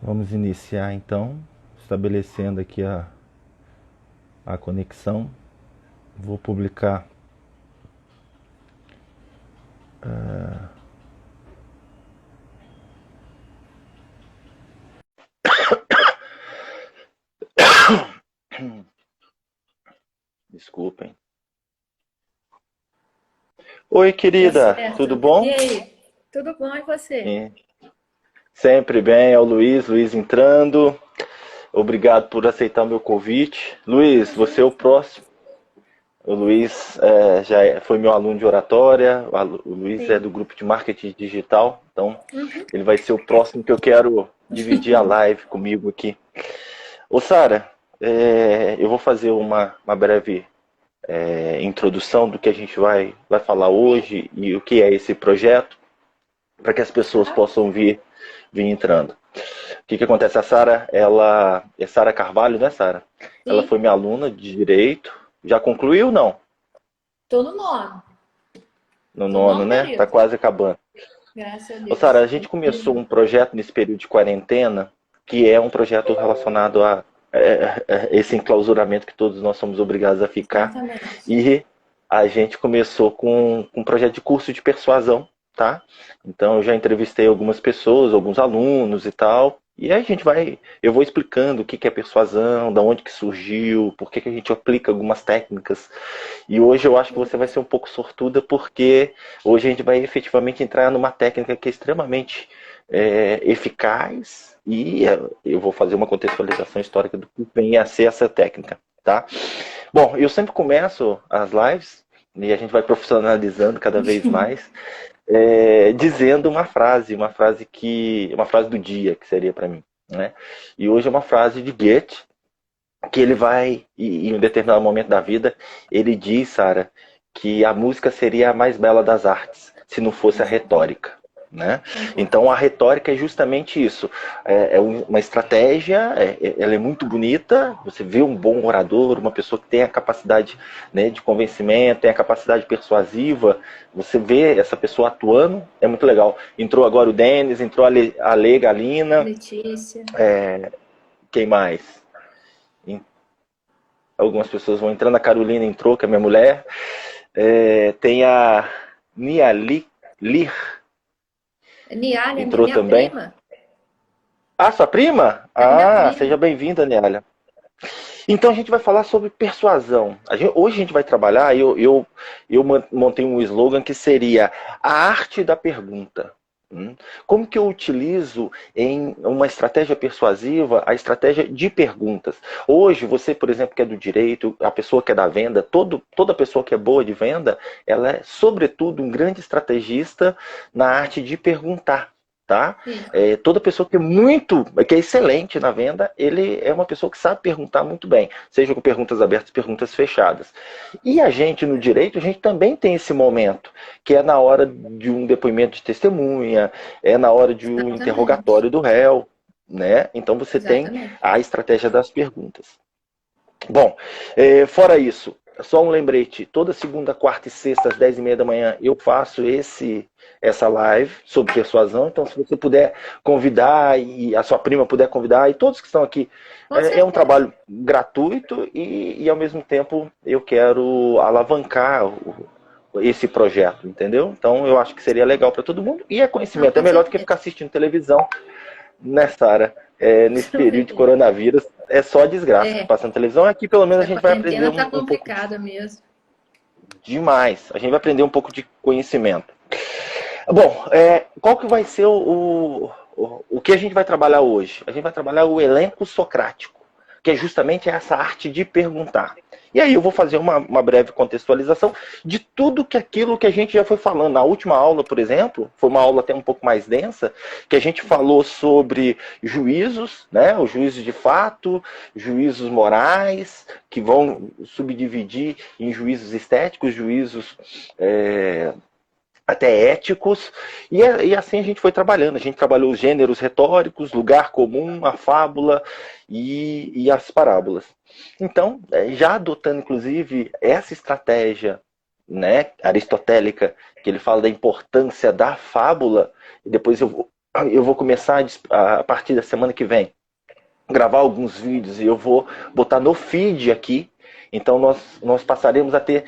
Vamos iniciar então, estabelecendo aqui a conexão. Vou publicar desculpem. Oi, Tá querida, certo. tudo E bom? aí? Tudo bom e você? Sim. Sempre bem, é o Luiz, Luiz entrando. Obrigado por aceitar o meu convite. Luiz, você é o Imagina. próximo. O Luiz foi meu aluno de oratória, o Luiz é Sim. do grupo de marketing digital, então Uhum. ele vai ser o próximo que eu quero dividir a live comigo aqui. Ô Sara, eu vou fazer uma breve introdução do que a gente vai falar Sim, hoje e o que é esse projeto, para que as pessoas claro. possam vir entrando. O que acontece? A Sara, ela é Sara Carvalho, né, Sara? Ela Sim. foi minha aluna de direito. Já concluiu, não? Tô no nono. No Tô no nono, nono né? Tá período. quase acabando. Graças a Ô, Sara, a Deus. gente começou um projeto nesse período de quarentena, que é um projeto relacionado a esse enclausuramento que todos nós somos obrigados a ficar. Exatamente. E a gente começou com um projeto de curso de persuasão, tá? Então eu já entrevistei algumas pessoas, alguns alunos e tal. E aí eu vou explicando o que é persuasão, da onde que surgiu, por que a gente aplica algumas técnicas. E hoje eu acho que você vai ser um pouco sortuda, porque hoje a gente vai efetivamente entrar numa técnica que é extremamente eficaz e eu vou fazer uma contextualização histórica do que vem a ser essa técnica, tá? Bom, eu sempre começo as lives e a gente vai profissionalizando cada vez mais, dizendo uma frase do dia que seria para mim, né? E hoje é uma frase de Goethe que ele vai, em um determinado momento da vida, ele diz, Sara, que a música seria a mais bela das artes, se não fosse a Exatamente. retórica. Né? Concordo. Então a retórica é justamente isso. Uma estratégia, ela é muito bonita. Você vê um bom orador, uma pessoa que tem a capacidade, né, de convencimento, tem a capacidade persuasiva. Você vê essa pessoa atuando, é muito legal. Entrou agora o Denis, entrou a Lê Galina, Letícia. quem mais? Algumas pessoas vão entrando, a Carolina entrou, que é minha mulher. Tem a Niali Lir, Niália, entrou minha também. prima. Ah, sua prima? É minha Ah, seja prima. bem-vinda, Nialia. Então a gente vai falar sobre persuasão. Hoje a gente vai trabalhar, eu montei um slogan que seria a arte da pergunta. Como que eu utilizo em uma estratégia persuasiva a estratégia de perguntas? Hoje, você, por exemplo, que é do direito, a pessoa que é da venda, toda pessoa que é boa de venda, ela é, sobretudo, um grande estrategista na arte de perguntar. Tá? Sim. Toda pessoa que é excelente na venda, ele é uma pessoa que sabe perguntar muito bem, seja com perguntas abertas, perguntas fechadas. E a gente no direito, a gente também tem esse momento, que é na hora de um depoimento de testemunha, é na hora de um Exatamente. interrogatório do réu, né? Então você tem Exatamente. a estratégia das perguntas. Bom, fora isso, só um lembrete, toda segunda, quarta e sexta, às 10h30 da manhã, eu faço essa live sobre persuasão, então se você puder convidar, e a sua prima puder convidar, e todos que estão aqui, Com é um certeza. trabalho gratuito e ao mesmo tempo eu quero alavancar esse projeto, entendeu? Então eu acho que seria legal para todo mundo, e é Não, conhecimento, é com melhor do que certeza. ficar assistindo televisão nessa área, nesse Com período de certeza. coronavírus, é só desgraça que É, passa na televisão. Aqui pelo menos a essa gente vai aprender quarentena tá um pouco complicada mesmo. demais. A gente vai aprender um pouco de conhecimento. Bom, qual que vai ser o que a gente vai trabalhar hoje? A gente vai trabalhar o elenco socrático, que é justamente essa arte de perguntar. E aí eu vou fazer uma breve contextualização de tudo aquilo que a gente já foi falando. Na última aula, por exemplo, foi uma aula até um pouco mais densa, que a gente falou sobre juízos, né? Os juízos de fato, juízos morais, que vão subdividir em juízos estéticos, juízos até éticos, e assim a gente foi trabalhando. A gente trabalhou os gêneros retóricos, lugar comum, a fábula e as parábolas. Então, já adotando inclusive essa estratégia, né, aristotélica, que ele fala da importância da fábula, e depois eu vou começar a partir da semana que vem gravar alguns vídeos e eu vou botar no feed aqui. Então nós passaremos a ter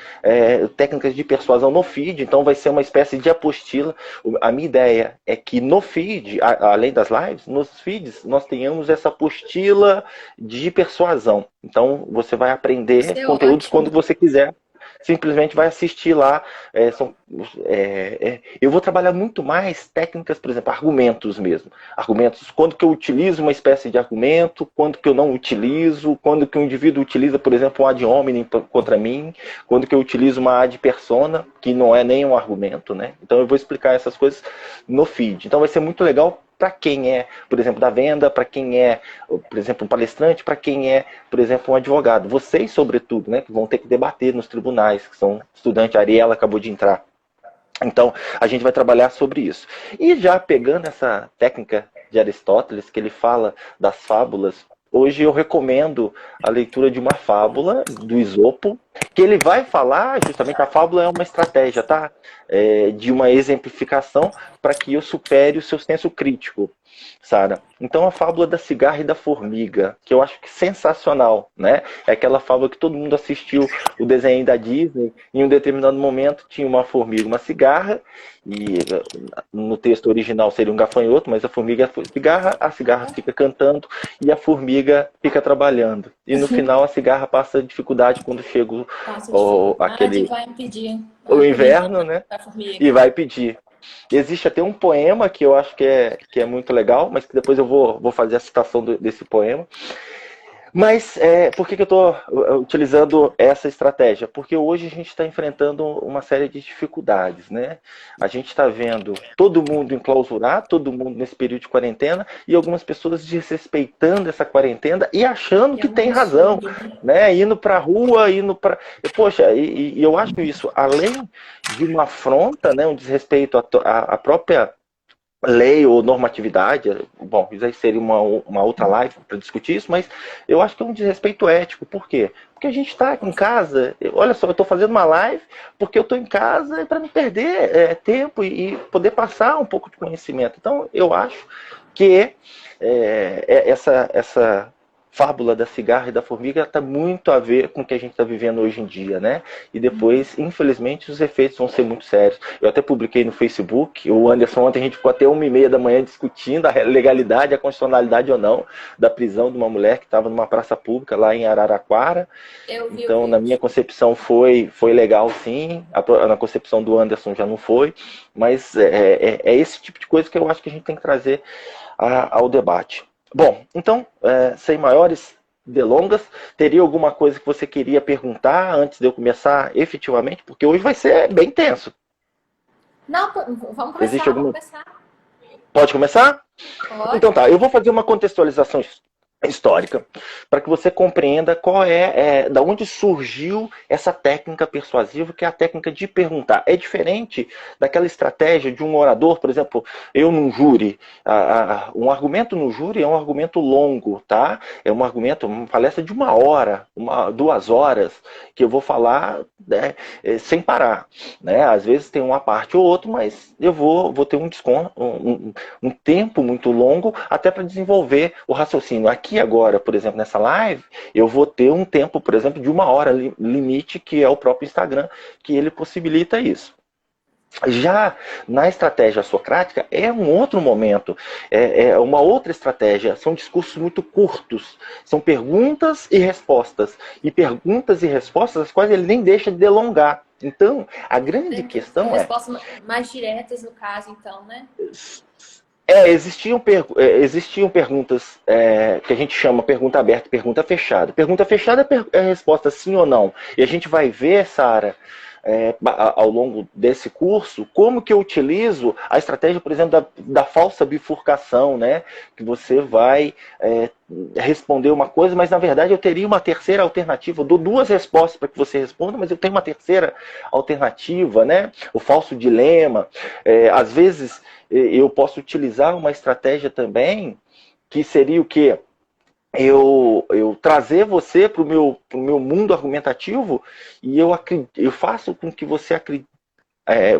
técnicas de persuasão no feed, então vai ser uma espécie de apostila. A minha ideia é que no feed, além das lives, nos feeds nós tenhamos essa apostila de persuasão. Então você vai aprender Isso é conteúdos ótimo. quando você quiser. Simplesmente vai assistir lá. Eu vou trabalhar muito mais técnicas, por exemplo, argumentos mesmo. Argumentos, quando que eu utilizo uma espécie de argumento, quando que eu não utilizo, quando que o indivíduo utiliza, por exemplo, um ad hominem contra mim, quando que eu utilizo uma ad persona, que não é nem um argumento, né? Então eu vou explicar essas coisas no feed. Então vai ser muito legal para quem é, por exemplo, da venda, para quem é, por exemplo, um palestrante, para quem é, por exemplo, um advogado. Vocês, sobretudo, né, que vão ter que debater nos tribunais, que são estudantes, a Ariela acabou de entrar. Então, a gente vai trabalhar sobre isso. E já pegando essa técnica de Aristóteles, que ele fala das fábulas, hoje eu recomendo a leitura de uma fábula do Esopo, que ele vai falar, justamente, a fábula é uma estratégia, tá? De uma exemplificação para que eu supere o seu senso crítico, Sara. Então a fábula da cigarra e da formiga, que eu acho que sensacional, né? É aquela fábula que todo mundo assistiu o desenho da Disney, em um determinado momento tinha uma formiga, uma cigarra, e no texto original seria um gafanhoto, mas a formiga é a cigarra fica cantando e a formiga fica trabalhando. E no final a cigarra passa dificuldade quando chega Passa dificuldade e aquele, vai impedir o a comida inverno, né? da formiga. E vai pedir. Existe até um poema que eu acho que é muito legal, mas que depois eu vou fazer a citação desse poema. Mas por que eu estou utilizando essa estratégia? Porque hoje a gente está enfrentando uma série de dificuldades, né? A gente está vendo todo mundo enclausurado, todo mundo nesse período de quarentena, e algumas pessoas desrespeitando essa quarentena e achando que tem razão, né? Indo para a rua, indo para... Poxa, e eu acho isso, além de uma afronta, né? Um desrespeito à própria lei ou normatividade, bom, isso aí seria uma outra live para discutir isso, mas eu acho que é um desrespeito ético. Por quê? Porque a gente está em casa, olha só, eu estou fazendo uma live porque eu estou em casa para não perder tempo e poder passar um pouco de conhecimento. Então, eu acho que essa fábula da cigarra e da formiga está muito a ver com o que a gente está vivendo hoje em dia, né? E depois, infelizmente, os efeitos vão ser muito sérios. Eu até publiquei no Facebook, o Anderson ontem a gente ficou até 1h30 da manhã discutindo a legalidade, a constitucionalidade ou não da prisão de uma mulher que estava numa praça pública lá em Araraquara. Então, na minha concepção foi legal, sim. Na concepção do Anderson já não foi. Mas é esse tipo de coisa que eu acho que a gente tem que trazer ao debate. Bom, então, sem maiores delongas, teria alguma coisa que você queria perguntar antes de eu começar efetivamente? Porque hoje vai ser bem tenso. Não, vamos começar, vamos começar. Pode começar? Pode. Então tá, eu vou fazer uma contextualização histórica para que você compreenda qual da onde surgiu essa técnica persuasiva, que é a técnica de perguntar. É diferente daquela estratégia de um orador, por exemplo, eu num júri, um argumento no júri é um argumento longo, tá? É um argumento, uma palestra de 1 hora, 2 horas, que eu vou falar, né, sem parar, né? Às vezes tem uma parte ou outra, mas eu vou ter um desconto, um tempo muito longo até para desenvolver o raciocínio. Aqui agora, por exemplo, nessa live, eu vou ter um tempo, por exemplo, de 1 hora limite, que é o próprio Instagram, que ele possibilita isso. Já na estratégia socrática é um outro momento, é uma outra estratégia, são discursos muito curtos, são perguntas e respostas, as quais ele nem deixa de delongar. Então, a grande questão respostas mais diretas no caso, então, né? Existiam perguntas que a gente chama pergunta aberta e pergunta fechada. Pergunta fechada é a resposta sim ou não. E a gente vai ver, Sara, ao longo desse curso, como que eu utilizo a estratégia, por exemplo, da falsa bifurcação, né? Que você vai responder uma coisa, mas na verdade eu teria uma terceira alternativa. Eu dou 2 respostas para que você responda, mas eu tenho uma terceira alternativa, né? O falso dilema. Às vezes eu posso utilizar uma estratégia também, que seria o quê? Eu trazer você para o meu mundo argumentativo e eu faço com que você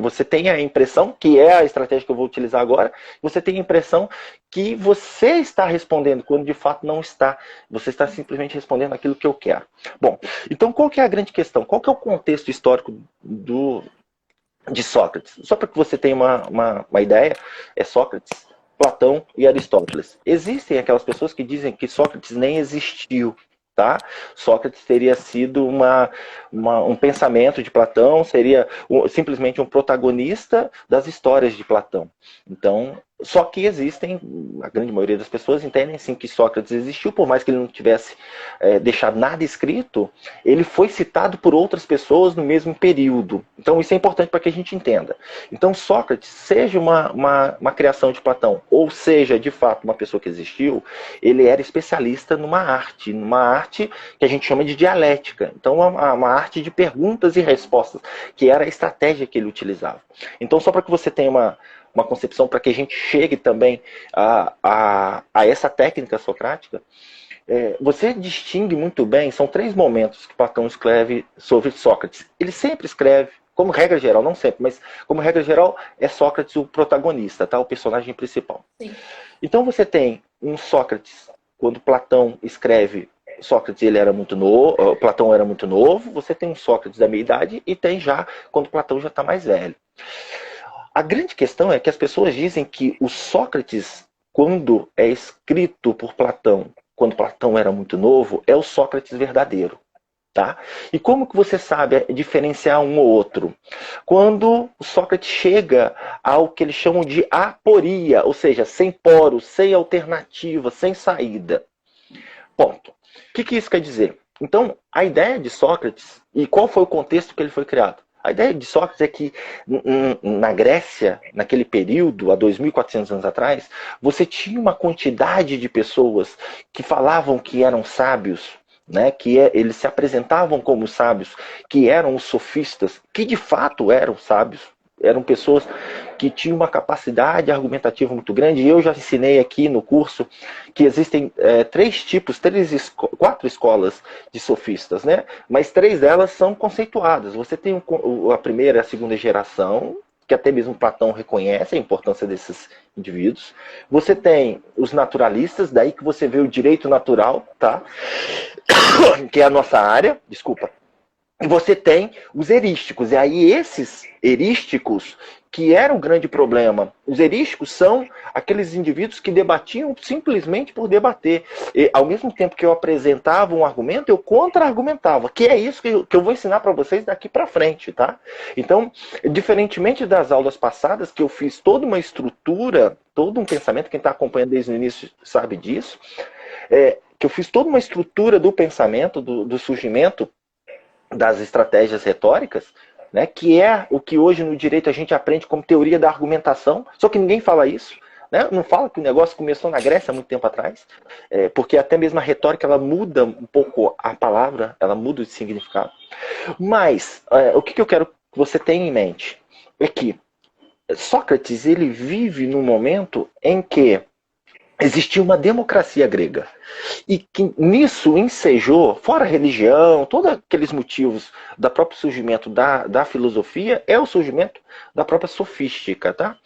você tem a impressão, que é a estratégia que eu vou utilizar agora, você tem a impressão que você está respondendo, quando de fato não está. Você está simplesmente respondendo aquilo que eu quero. Bom, então qual que é a grande questão? Qual que é o contexto histórico de Sócrates? Só para que você tenha uma ideia, é Sócrates, Platão e Aristóteles. Existem aquelas pessoas que dizem que Sócrates nem existiu. Tá? Sócrates teria sido um pensamento de Platão, seria simplesmente um protagonista das histórias de Platão. Então, só que existem, a grande maioria das pessoas entendem sim que Sócrates existiu, por mais que ele não tivesse deixado nada escrito, ele foi citado por outras pessoas no mesmo período. Então isso é importante para que a gente entenda. Então Sócrates, seja uma criação de Platão, ou seja, de fato, uma pessoa que existiu, ele era especialista numa arte que a gente chama de dialética. Então uma arte de perguntas e respostas, que era a estratégia que ele utilizava. Então só para que você tenha uma concepção, para que a gente chegue também a essa técnica socrática, você distingue muito bem, são 3 momentos que Platão escreve sobre Sócrates. Ele sempre escreve, como regra geral, não sempre, mas como regra geral, é Sócrates o protagonista, tá? O personagem principal. Sim. Então você tem um Sócrates, quando Platão escreve Sócrates, ele era muito novo, Platão era muito novo, você tem um Sócrates da meia-idade e tem já quando Platão já está mais velho. A grande questão é que as pessoas dizem que o Sócrates, quando é escrito por Platão, quando Platão era muito novo, é o Sócrates verdadeiro. Tá? E como que você sabe diferenciar um ou outro? Quando o Sócrates chega ao que eles chamam de aporia, ou seja, sem poros, sem alternativa, sem saída. Ponto. O que isso quer dizer? Então, a ideia de Sócrates, e qual foi o contexto que ele foi criado? A ideia de Sócrates é que na Grécia, naquele período, há 2.400 anos atrás, você tinha uma quantidade de pessoas que falavam que eram sábios, né, eles se apresentavam como sábios, que eram os sofistas, que de fato eram sábios, eram pessoas que tinham uma capacidade argumentativa muito grande. E eu já ensinei aqui no curso que existem 4 escolas de sofistas, né? Mas 3 delas são conceituadas. Você tem a primeira e a segunda geração, que até mesmo Platão reconhece a importância desses indivíduos. Você tem os naturalistas, daí que você vê o direito natural, tá? Que é a nossa área, desculpa. E você tem os erísticos. E aí esses erísticos, que era o grande problema. Os erísticos são aqueles indivíduos que debatiam simplesmente por debater. E, ao mesmo tempo que eu apresentava um argumento, eu contra-argumentava. Que é isso que eu vou ensinar para vocês daqui para frente, tá? Então, diferentemente das aulas passadas, que eu fiz toda uma estrutura, todo um pensamento, quem está acompanhando desde o início sabe disso, que eu fiz toda uma estrutura do pensamento, do surgimento das estratégias retóricas, né, que é o que hoje no direito a gente aprende como teoria da argumentação, só que ninguém fala isso, né? Não fala que o negócio começou na Grécia há muito tempo atrás, porque até mesmo a retórica ela muda um pouco a palavra, ela muda de significado. Mas o que eu quero que você tenha em mente é que Sócrates ele vive num momento em que existia uma democracia grega. E que nisso ensejou, fora a religião, todos aqueles motivos do próprio surgimento da filosofia, é o surgimento da própria sofística. Tá?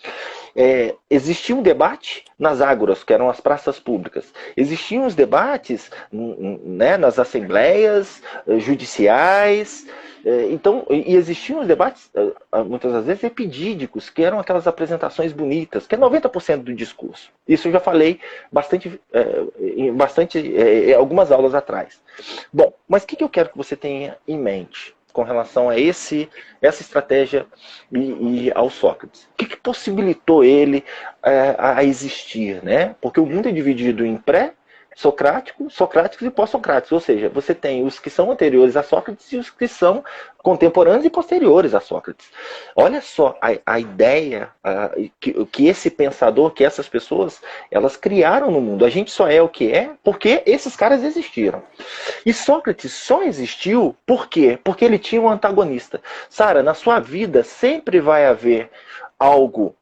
Existia um debate nas ágoras, que eram as praças públicas. Existiam os debates nas assembleias judiciais. Então, e existiam os debates, muitas das vezes, epidídicos, que eram aquelas apresentações bonitas, que é 90% do discurso. Isso eu já falei bastante algumas aulas atrás. Bom, mas o que eu quero que você tenha em mente com relação a essa estratégia e ao Sócrates? O que possibilitou ele a existir, né? Porque o mundo é dividido em pré-socráticos, socráticos e pós-socráticos. Ou seja, você tem os que são anteriores a Sócrates e os que são contemporâneos e posteriores a Sócrates. Olha só a ideia que esse pensador, que essas pessoas, elas criaram no mundo. A gente só é o que é porque esses caras existiram. E Sócrates só existiu por quê? Porque ele tinha um antagonista. Sara, na sua vida sempre vai haver algo,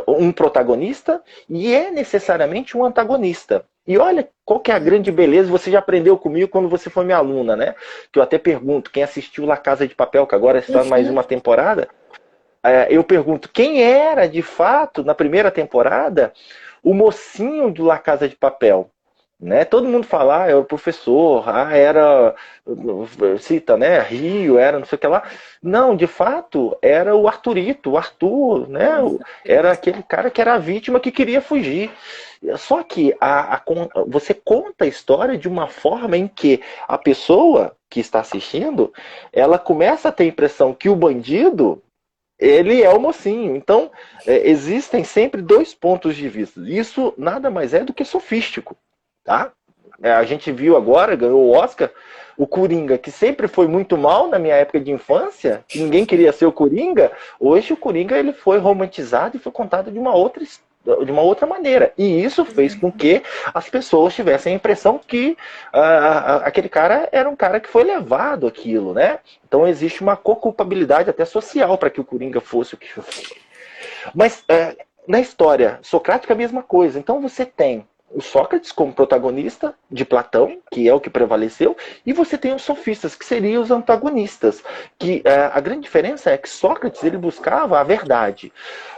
um protagonista e é necessariamente um antagonista. E olha qual que é a grande beleza, você já aprendeu comigo quando você foi minha aluna, né? Que eu até pergunto, quem assistiu La Casa de Papel, que agora está mais uma temporada, eu pergunto, quem era de fato, na primeira temporada, o mocinho do La Casa de Papel? Né? Todo mundo fala, era o professor, era, cita, né, Rio, era não sei o que lá. Não, de fato, era o Arthurito, o Arthur, né? Era aquele cara que era a vítima que queria fugir. Só que você conta a história de uma forma em que a pessoa que está assistindo, ela começa a ter a impressão que o bandido, ele é o mocinho. Então, existem sempre dois pontos de vista. Isso nada mais é do que sofístico. Tá? A gente viu agora, ganhou o Oscar, o Coringa, que sempre foi muito mal na minha época de infância, que ninguém queria ser o Coringa, hoje o Coringa ele foi romantizado e foi contado de uma outra maneira. E isso fez com que as pessoas tivessem a impressão que aquele cara era um cara que foi levado àquilo, né? Então existe uma co-culpabilidade até social para que o Coringa fosse o que foi. Mas na história socrática a mesma coisa. Então você tem o Sócrates como protagonista de Platão, que é o que prevaleceu, e você tem os sofistas, que seriam os antagonistas. Que a grande diferença é que Sócrates ele buscava a verdade.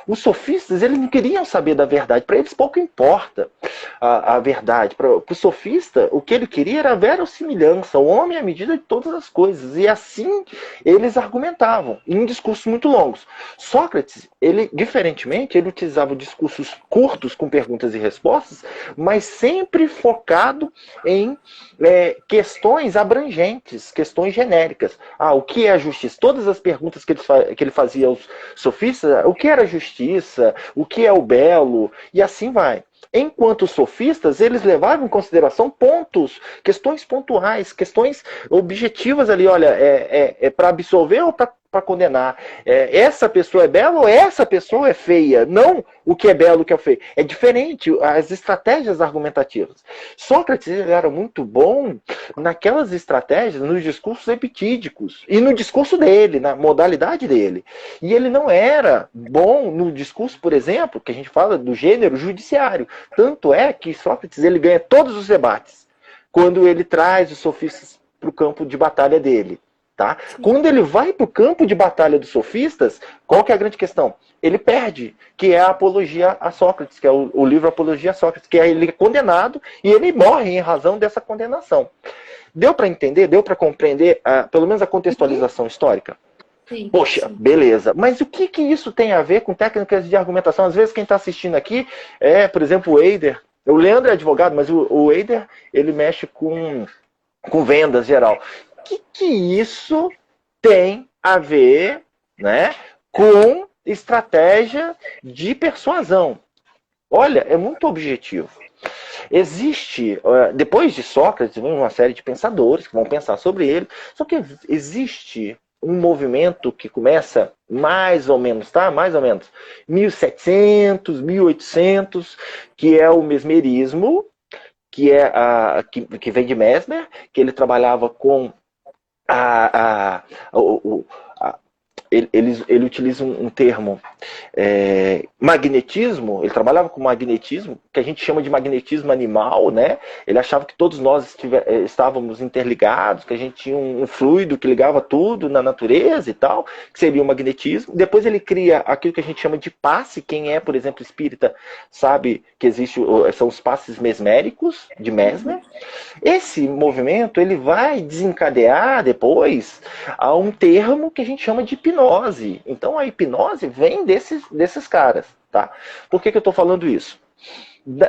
Os sofistas eles não queriam saber da verdade, para eles pouco importa a verdade. Para o sofista, o que ele queria era a verossimilhança, o homem à medida de todas as coisas, e assim eles argumentavam, em discursos muito longos. Sócrates, ele, diferentemente, ele utilizava discursos curtos com perguntas e respostas, mas sempre focado em questões abrangentes, questões genéricas. O que é a justiça? Todas as perguntas que ele fazia aos sofistas, o que era a justiça? O que é o belo? E assim vai. Enquanto os sofistas, eles levavam em consideração pontos, questões pontuais, questões objetivas ali, olha, é para absolver ou para condenar? Essa pessoa é bela ou essa pessoa é feia? Não o que é belo, o que é feio. É diferente as estratégias argumentativas. Sócrates ele era muito bom naquelas estratégias, nos discursos epitídicos e no discurso dele, na modalidade dele. E ele não era bom no discurso, por exemplo, que a gente fala do gênero judiciário. Tanto é que Sócrates ele ganha todos os debates quando ele traz os sofistas para o campo de batalha dele. Tá? Quando ele vai para o campo de batalha dos sofistas, qual que é a grande questão? Ele perde, que é a apologia a Sócrates, que é o livro Apologia a Sócrates, que ele é condenado e ele morre em razão dessa condenação. Deu para entender? Deu para compreender, pelo menos a contextualização histórica? Sim, Poxa, sim. beleza. Mas o que isso tem a ver com técnicas de argumentação? Às vezes quem está assistindo aqui por exemplo, o Eider. O Leandro é advogado, mas o Eider, ele mexe com vendas geral. O que isso tem a ver, né, com estratégia de persuasão? Olha, é muito objetivo. Existe, depois de Sócrates, vem uma série de pensadores que vão pensar sobre ele, só que existe um movimento que começa mais ou menos, tá? Mais ou menos 1700, 1800, que é o mesmerismo, que vem de Mesmer, que ele trabalhava com ele utiliza um termo magnetismo, ele trabalhava com magnetismo, que a gente chama de magnetismo animal, né? Ele achava que todos nós estávamos interligados, que a gente tinha um fluido que ligava tudo na natureza e tal, que seria o magnetismo. Depois ele cria aquilo que a gente chama de passe. Quem é, por exemplo, espírita, sabe que são os passes mesméricos, de Mesmer. Esse movimento ele vai desencadear depois a um termo que a gente chama de hipnose. Então a hipnose vem desses caras. Tá? Por que eu estou falando isso?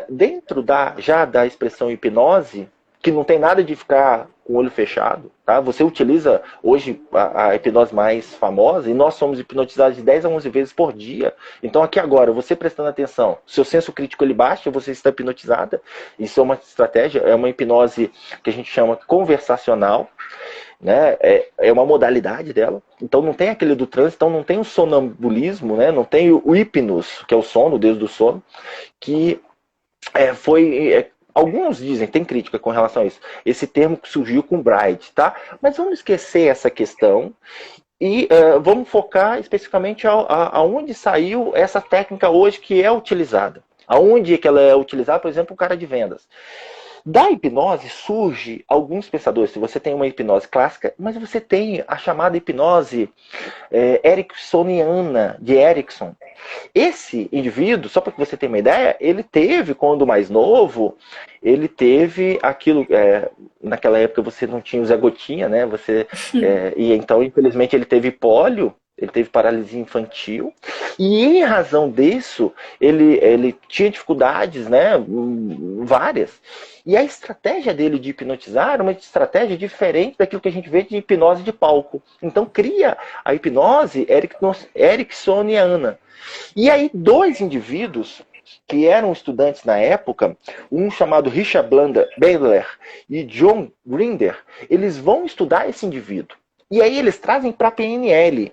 Dentro já da expressão hipnose, que não tem nada de ficar com o olho fechado, tá? Você utiliza hoje a hipnose mais famosa e nós somos hipnotizados de 10 a 11 vezes por dia. Então aqui agora, você prestando atenção, seu senso crítico ele baixa, você está hipnotizada. Isso é uma estratégia, é uma hipnose que a gente chama conversacional, né? É uma modalidade dela. Então não tem aquele do trânsito, então não tem o sonambulismo, né? Não tem o hipnos, que é o sono, o deus do sono, que alguns dizem, tem crítica com relação a isso, esse termo que surgiu com Bright, tá? Mas vamos esquecer essa questão e vamos focar especificamente aonde saiu essa técnica hoje que é utilizada. Aonde que ela é utilizada, por exemplo, o cara de vendas. Da hipnose surge alguns pensadores. Se você tem uma hipnose clássica, mas você tem a chamada hipnose ericksoniana, de Erickson. Esse indivíduo, só para que você tenha uma ideia, ele teve, quando mais novo, ele teve aquilo. Naquela época você não tinha o Zé Gotinha, né? E então, infelizmente, ele teve pólio. Ele teve paralisia infantil e, em razão disso, ele tinha dificuldades, né, várias. E a estratégia dele de hipnotizar era uma estratégia diferente daquilo que a gente vê de hipnose de palco. Então, cria a hipnose ericksoniana. E aí, dois indivíduos que eram estudantes na época, um chamado Richard Bandler e John Grinder, eles vão estudar esse indivíduo. E aí eles trazem para a PNL.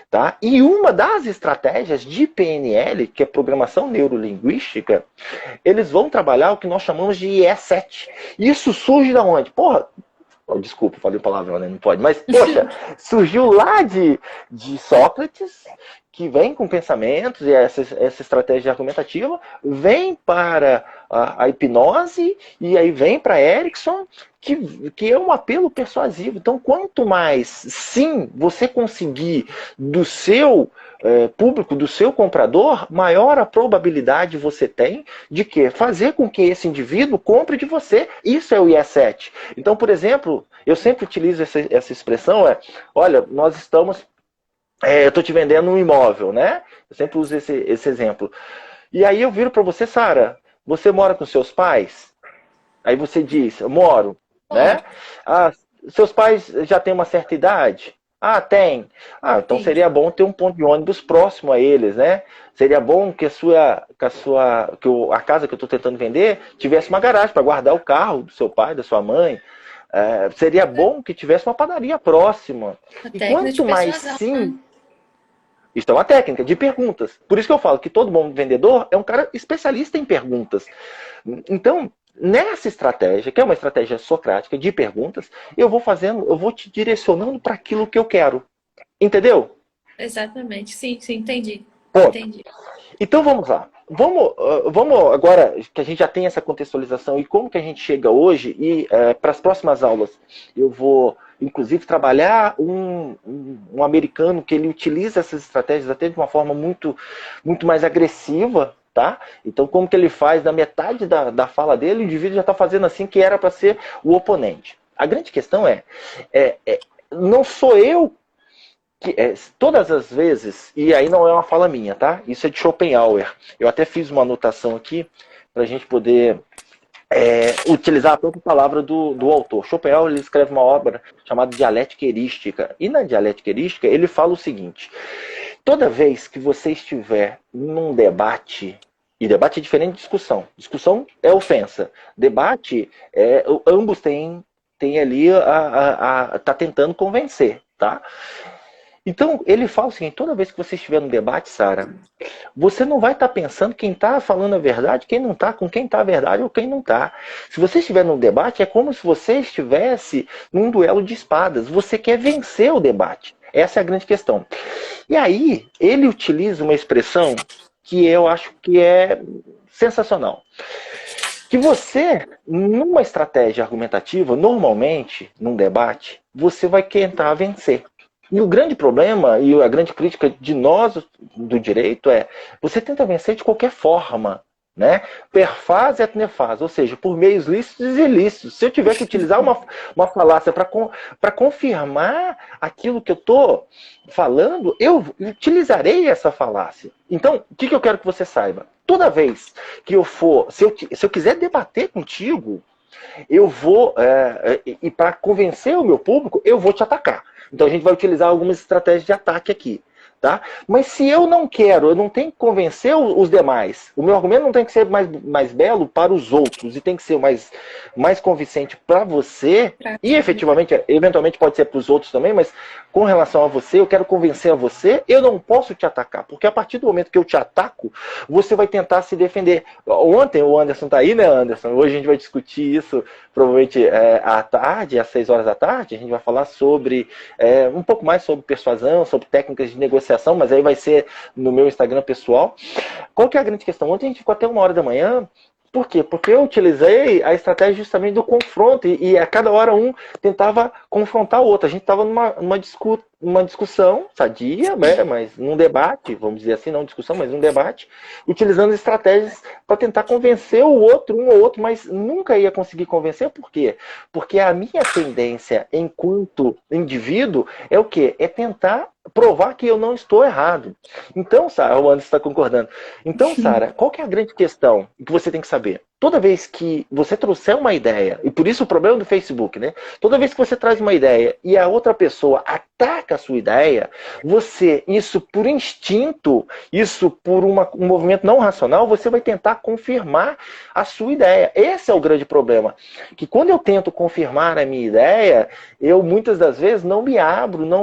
Tá? E uma das estratégias de PNL, que é Programação Neurolinguística, eles vão trabalhar o que nós chamamos de IE7. Isso surge da onde? Desculpa, falei palavrão, né? Não pode. Mas, poxa, surgiu lá de Sócrates, que vem com pensamentos e essa estratégia argumentativa, vem para a hipnose e aí vem para Erickson, que é um apelo persuasivo. Então, quanto mais sim você conseguir do seu público, do seu comprador, maior a probabilidade você tem de que fazer com que esse indivíduo compre de você. Isso é o IE7. Então, por exemplo, eu sempre utilizo essa expressão, olha, nós estamos... eu estou te vendendo um imóvel, né? Eu sempre uso esse exemplo. E aí eu viro para você, Sara, você mora com seus pais? Aí você diz, eu moro, né? Seus pais já têm uma certa idade? Tem. Então seria bom ter um ponto de ônibus próximo a eles, né? Seria bom que a casa que eu estou tentando vender tivesse uma garagem para guardar o carro do seu pai, da sua mãe. Seria bom que tivesse uma padaria próxima. E quanto mais sim... Isso é uma técnica de perguntas. Por isso que eu falo que todo bom vendedor é um cara especialista em perguntas. Então, nessa estratégia, que é uma estratégia socrática de perguntas, eu vou te direcionando para aquilo que eu quero. Entendeu? Exatamente. Sim, entendi. Entendi. Então vamos lá. Vamos agora que a gente já tem essa contextualização e como que a gente chega hoje e para as próximas aulas eu vou inclusive trabalhar um americano que ele utiliza essas estratégias até de uma forma muito mais agressiva, tá? Então como que ele faz na metade da fala dele, o indivíduo já está fazendo assim que era para ser o oponente. A grande questão não sou eu que todas as vezes, e aí não é uma fala minha, tá? Isso é de Schopenhauer. Eu até fiz uma anotação aqui para a gente poder utilizar a própria palavra do autor. Schopenhauer ele escreve uma obra chamada Dialética Erística. E na Dialética Erística ele fala o seguinte: toda vez que você estiver num debate, e debate é diferente de discussão. Discussão é ofensa. Debate, ambos têm ali tá tentando convencer, tá? Então, ele fala o seguinte: toda vez que você estiver no debate, Sara, você não vai estar pensando quem está falando a verdade, quem não está, com quem está a verdade ou quem não está. Se você estiver num debate, é como se você estivesse num duelo de espadas. Você quer vencer o debate. Essa é a grande questão. E aí, ele utiliza uma expressão que eu acho que é sensacional. Que você, numa estratégia argumentativa, normalmente, num debate, você vai tentar vencer. E o grande problema e a grande crítica de nós do direito você tenta vencer de qualquer forma, né? Per faz et nefas, ou seja, por meios lícitos e ilícitos. Se eu tiver que utilizar uma falácia para confirmar aquilo que eu estou falando, eu utilizarei essa falácia. Então, o que eu quero que você saiba? Toda vez que eu for, se eu quiser debater contigo, eu vou, e para convencer o meu público, eu vou te atacar. Então a gente vai utilizar algumas estratégias de ataque aqui. Tá? Mas se eu não quero, eu não tenho que convencer os demais. O meu argumento não tem que ser mais belo para os outros, e tem que ser mais convincente para você, e efetivamente, eventualmente pode ser para os outros também, mas com relação a você, eu quero convencer a você, eu não posso te atacar, porque a partir do momento que eu te ataco, você vai tentar se defender. Ontem o Anderson tá aí, né, Anderson? Hoje a gente vai discutir isso, provavelmente à tarde, às 6 horas da tarde, a gente vai falar sobre um pouco mais sobre persuasão, sobre técnicas de negociação avaliação, mas aí vai ser no meu Instagram pessoal. Qual que é a grande questão? Ontem a gente ficou até 1 hora da manhã. Por quê? Porque eu utilizei a estratégia justamente do confronto e a cada hora um tentava confrontar o outro. A gente estava numa discussão sadia, né? Mas num debate, vamos dizer assim, não discussão, mas um debate, utilizando estratégias para tentar convencer o outro, um ou outro, mas nunca ia conseguir convencer. Por quê? Porque a minha tendência enquanto indivíduo é o quê? É tentar provar que eu não estou errado. Então, Sara, o Anderson está concordando. Então, Sara, qual que é a grande questão que você tem que saber? Toda vez que você trouxer uma ideia, e por isso o problema do Facebook, né? Toda vez que você traz uma ideia e a outra pessoa ataca a sua ideia, você, isso por instinto, isso por um movimento não racional, você vai tentar confirmar a sua ideia. Esse é o grande problema. Que quando eu tento confirmar a minha ideia, eu muitas das vezes não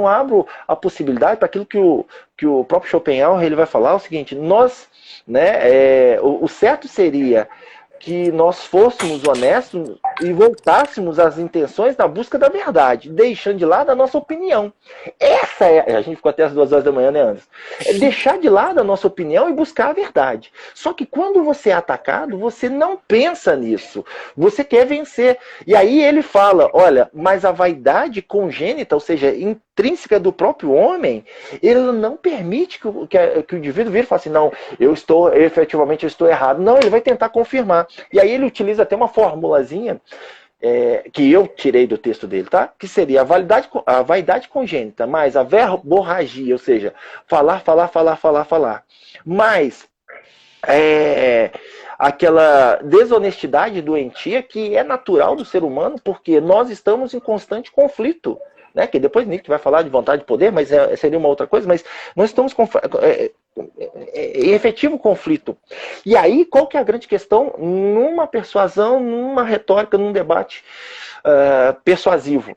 abro a possibilidade para aquilo que o próprio Schopenhauer ele vai falar, o seguinte, nós, né, o certo seria que nós fôssemos honestos e voltássemos às intenções na busca da verdade, deixando de lado a nossa opinião. Essa é... A gente ficou até as 2 horas da manhã, né, Anderson? É deixar de lado a nossa opinião e buscar a verdade. Só que quando você é atacado, você não pensa nisso. Você quer vencer. E aí ele fala, olha, mas a vaidade congênita, ou seja, intrínseca do próprio homem, ele não permite que o indivíduo vire e fale assim, não, efetivamente eu estou errado. Não, ele vai tentar confirmar. E aí ele utiliza até uma formulazinha que eu tirei do texto dele, tá? Que seria a vaidade congênita, mais a verborragia, ou seja, falar. Mais aquela desonestidade doentia que é natural do ser humano, porque nós estamos em constante conflito. Né, que depois Nick vai falar de vontade de poder, mas seria uma outra coisa, mas nós estamos em efetivo conflito. E aí, qual que é a grande questão? Numa persuasão, numa retórica, num debate persuasivo,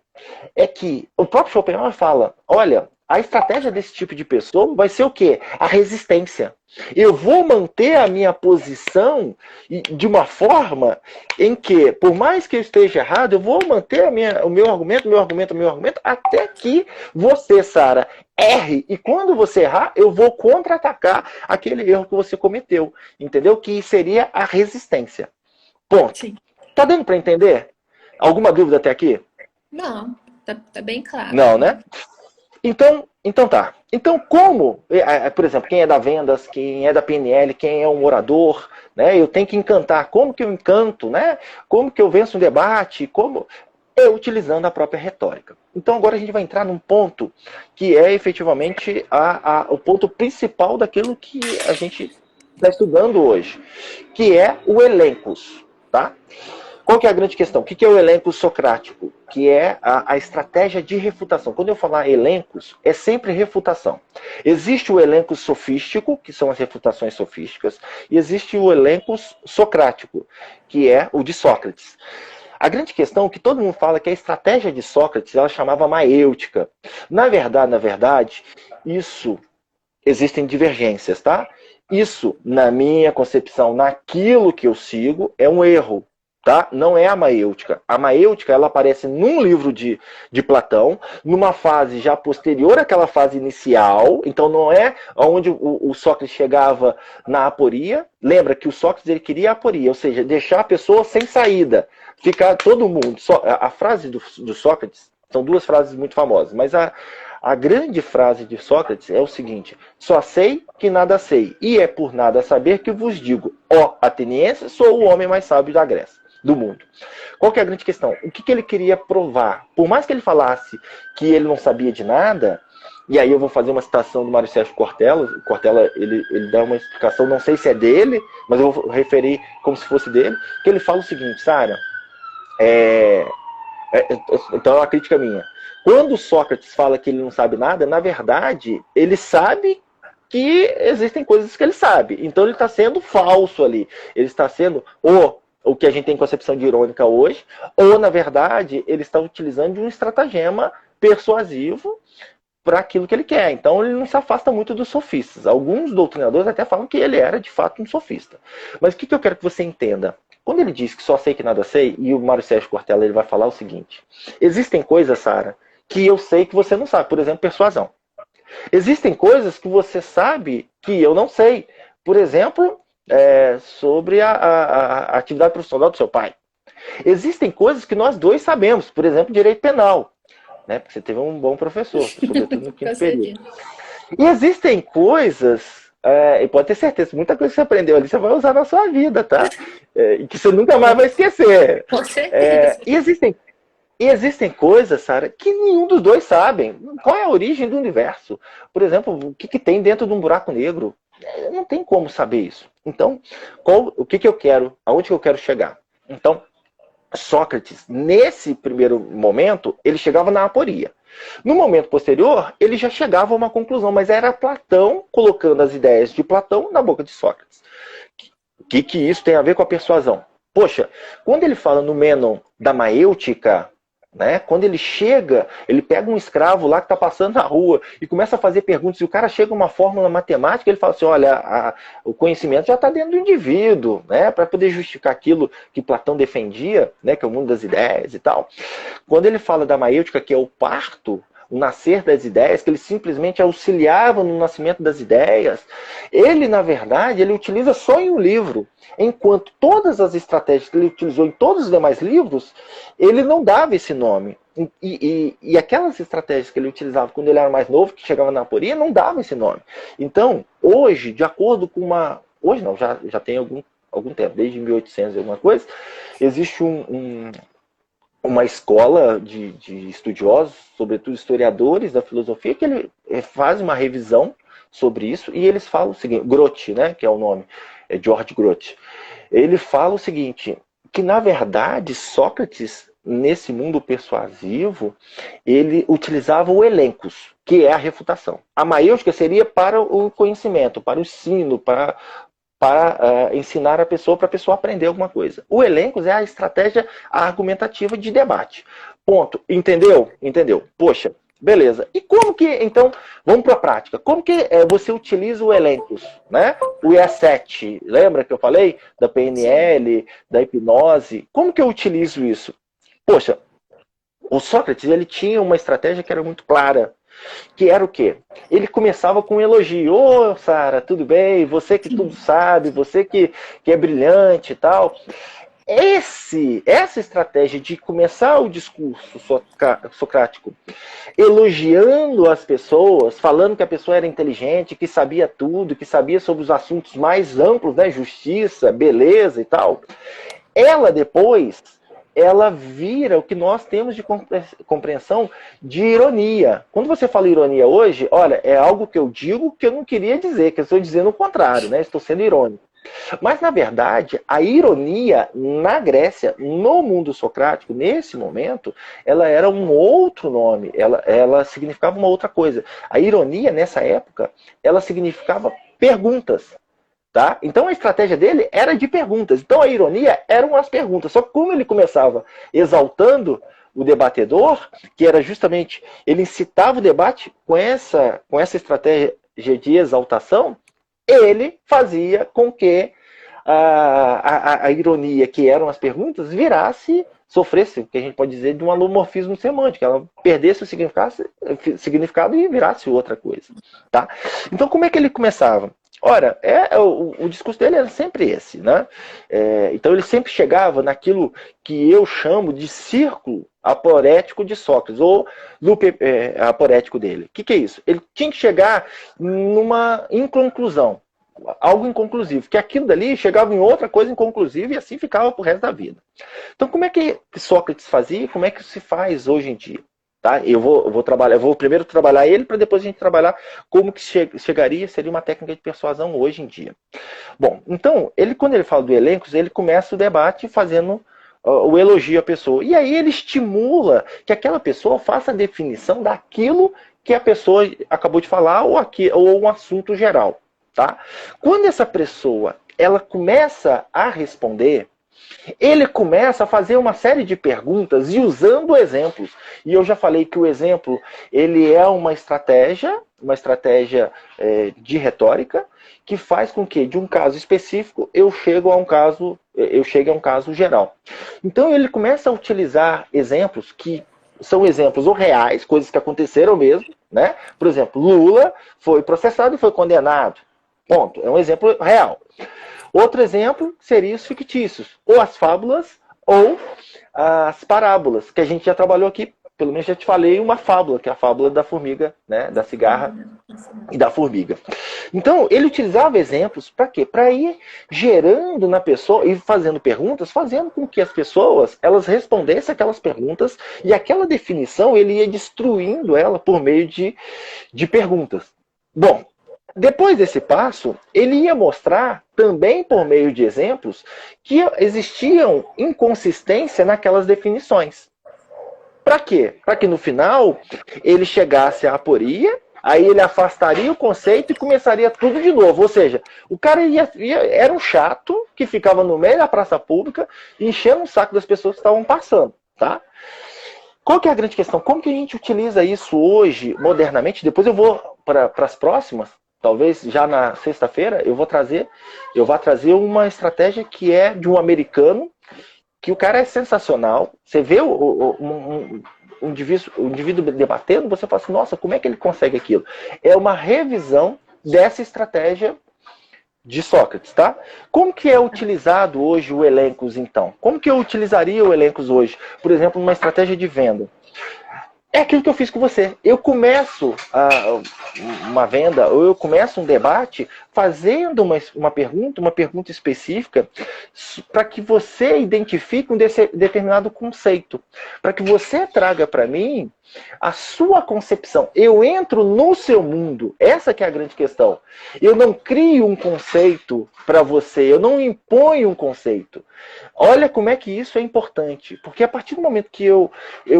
é que o próprio Schopenhauer fala, olha, a estratégia desse tipo de pessoa vai ser o quê? A resistência. Eu vou manter a minha posição de uma forma em que, por mais que eu esteja errado, eu vou manter o meu argumento, até que você, Sara, erre. E quando você errar, eu vou contra-atacar aquele erro que você cometeu. Entendeu? Que seria a resistência. Ponto. Sim. Tá dando para entender? Alguma dúvida até aqui? Não, tá bem claro. Não, né? Então tá. Então como, por exemplo, quem é da vendas, quem é da PNL, quem é um orador, né? Eu tenho que encantar. Como que eu encanto, né? Como que eu venço um debate? Como utilizando a própria retórica. Então agora a gente vai entrar num ponto que é efetivamente o ponto principal daquilo que a gente está estudando hoje, que é o elencos, tá? Qual que é a grande questão? O que é o elenco socrático? Que é a estratégia de refutação. Quando eu falar elencos, é sempre refutação. Existe o elenco sofístico, que são as refutações sofísticas, e existe o elenco socrático, que é o de Sócrates. A grande questão é que todo mundo fala que a estratégia de Sócrates ela chamava maêutica. Na verdade, isso existem divergências, tá? Isso, na minha concepção, naquilo que eu sigo, é um erro. Tá? Não é a maêutica. A maêutica ela aparece num livro de Platão, numa fase já posterior àquela fase inicial. Então não é onde o Sócrates chegava na aporia. Lembra que o Sócrates ele queria a aporia, ou seja, deixar a pessoa sem saída. Ficar todo mundo. A frase do Sócrates, são duas frases muito famosas, mas a grande frase de Sócrates é o seguinte: só sei que nada sei, e é por nada saber que vos digo, ó atenienses, sou o homem mais sábio da Grécia. Do mundo. Qual que é a grande questão? O que ele queria provar? Por mais que ele falasse que ele não sabia de nada, e aí eu vou fazer uma citação do Mário Sérgio Cortella. O Cortella, ele dá uma explicação, não sei se é dele, mas eu vou referir como se fosse dele, que ele fala o seguinte, Sara, então é uma crítica minha. Quando Sócrates fala que ele não sabe nada, na verdade, ele sabe que existem coisas que ele sabe. Então ele está sendo falso ali. Ele está sendo o que a gente tem concepção de irônica hoje, ou, na verdade, ele está utilizando de um estratagema persuasivo para aquilo que ele quer. Então, ele não se afasta muito dos sofistas. Alguns doutrinadores até falam que ele era, de fato, um sofista. Mas o que eu quero que você entenda? Quando ele diz que só sei que nada sei, e o Mário Sérgio Cortella ele vai falar o seguinte, existem coisas, Sara, que eu sei que você não sabe. Por exemplo, persuasão. Existem coisas que você sabe que eu não sei. Por exemplo, sobre a atividade profissional do seu pai. Existem coisas que nós dois sabemos, por exemplo, direito penal, né? Porque você teve um bom professor, sobretudo no quinto período. E existem coisas, e pode ter certeza, muita coisa que você aprendeu ali você vai usar na sua vida, tá? E que você nunca mais vai esquecer. Com certeza. E existem coisas, Sara, que nenhum dos dois sabem. Qual é a origem do universo? Por exemplo, o que tem dentro de um buraco negro? Não tem como saber isso. Então, o que eu quero, aonde que eu quero chegar? Então, Sócrates, nesse primeiro momento, ele chegava na aporia. No momento posterior, ele já chegava a uma conclusão, mas era Platão colocando as ideias de Platão na boca de Sócrates. O que isso tem a ver com a persuasão? Poxa, quando ele fala no Mênon da maêutica, né, quando ele chega, ele pega um escravo lá que está passando na rua e começa a fazer perguntas, e o cara chega a uma fórmula matemática, ele fala assim, olha, o conhecimento já está dentro do indivíduo, né, para poder justificar aquilo que Platão defendia, né, que é o mundo das ideias e tal. Quando ele fala da maêutica, que é o parto, o nascer das ideias, que ele simplesmente auxiliava no nascimento das ideias, ele, na verdade, ele utiliza só em um livro, enquanto todas as estratégias que ele utilizou em todos os demais livros, ele não dava esse nome. E aquelas estratégias que ele utilizava quando ele era mais novo, que chegava na aporia, não dava esse nome. Então, hoje, de acordo com uma... Hoje não, já tem algum tempo, desde 1800 e alguma coisa, existe uma escola de estudiosos, sobretudo historiadores da filosofia, que ele faz uma revisão sobre isso, e eles falam o seguinte, Grote, né, que é o nome, é George Grote, ele fala o seguinte, que na verdade Sócrates, nesse mundo persuasivo, ele utilizava o elencos, que é a refutação. A maêutica seria para o conhecimento, para o ensino, para ensinar a pessoa, para a pessoa aprender alguma coisa. O elencos é a estratégia argumentativa de debate. Ponto. Entendeu? Entendeu. Poxa, beleza. E como que, então, vamos para a prática. Como que você utiliza o elencos? Né? O E7, lembra que eu falei? Da PNL, da hipnose. Como que eu utilizo isso? Poxa, o Sócrates ele tinha uma estratégia que era muito clara. Que era o quê? Ele começava com um elogio. Ô, Sara, tudo bem? Você que tudo sabe, você que é brilhante e tal. Essa estratégia de começar o discurso socrático elogiando as pessoas, falando que a pessoa era inteligente, que sabia tudo, que sabia sobre os assuntos mais amplos, né? Justiça, beleza e tal. Ela depois... ela vira o que nós temos de compreensão de ironia. Quando você fala ironia hoje, olha, é algo que eu digo que eu não queria dizer, que eu estou dizendo o contrário, né? Estou sendo irônico. Mas, na verdade, a ironia na Grécia, no mundo socrático, nesse momento, ela era um outro nome, ela significava uma outra coisa. A ironia, nessa época, ela significava perguntas. Tá? Então a estratégia dele era de perguntas. Então a ironia eram as perguntas. Só que como ele começava exaltando o debatedor, que era justamente, ele incitava o debate com essa estratégia de exaltação, ele fazia com que a ironia, que eram as perguntas, sofresse, o que a gente pode dizer, de um alomorfismo semântico. Ela perdesse o significado e virasse outra coisa. Tá? Então como é que ele começava? Ora, o discurso dele era sempre esse, né? Então ele sempre chegava naquilo que eu chamo de círculo aporético de Sócrates, ou loop aporético dele. O que é isso? Ele tinha que chegar numa inconclusão, algo inconclusivo, que aquilo dali chegava em outra coisa inconclusiva e assim ficava pro resto da vida. Então como é que Sócrates fazia e como é que se faz hoje em dia? Tá? Eu vou primeiro trabalhar ele para depois a gente trabalhar como que seria uma técnica de persuasão hoje em dia. Bom, então, quando ele fala do elencos, ele começa o debate fazendo o elogio à pessoa. E aí ele estimula que aquela pessoa faça a definição daquilo que a pessoa acabou de falar ou um assunto geral. Tá? Quando essa pessoa ela começa a responder, ele começa a fazer uma série de perguntas e usando exemplos. E eu já falei que o exemplo ele é uma estratégia de retórica que faz com que de um caso específico eu chegue a um caso geral. Então ele começa a utilizar exemplos que são exemplos ou reais, coisas que aconteceram mesmo, né? Por exemplo, Lula foi processado e foi condenado. Ponto. É um exemplo real. Outro exemplo seria os fictícios, ou as fábulas, ou as parábolas, que a gente já trabalhou aqui. Pelo menos já te falei uma fábula, que é a fábula da formiga, né? Da cigarra e da formiga. Então, ele utilizava exemplos para quê? Para ir gerando na pessoa e fazendo perguntas, fazendo com que as pessoas elas respondessem aquelas perguntas e aquela definição ele ia destruindo ela por meio de perguntas. Bom, depois desse passo, ele ia mostrar também por meio de exemplos que existiam inconsistência naquelas definições. Para quê? Para que no final ele chegasse à aporia, aí ele afastaria o conceito e começaria tudo de novo. Ou seja, o cara era um chato que ficava no meio da praça pública enchendo o saco das pessoas que estavam passando. Tá? Qual que é a grande questão? Como que a gente utiliza isso hoje, modernamente? Depois eu vou para as próximas, talvez já na sexta-feira, eu vou trazer uma estratégia que é de um americano, que o cara é sensacional. Você vê um indivíduo debatendo, você fala assim, nossa, como é que ele consegue aquilo? É uma revisão dessa estratégia de Sócrates, tá? Como que é utilizado hoje o Elencos, então? Como que eu utilizaria o Elencos hoje? Por exemplo, numa estratégia de venda. É aquilo que eu fiz com você. Eu começo uma venda, ou eu começo um debate fazendo uma pergunta específica, para que você identifique um determinado conceito. Para que você traga para mim a sua concepção. Eu entro no seu mundo. Essa que é a grande questão. Eu não crio um conceito para você. Eu não imponho um conceito. Olha como é que isso é importante. Porque a partir do momento que eu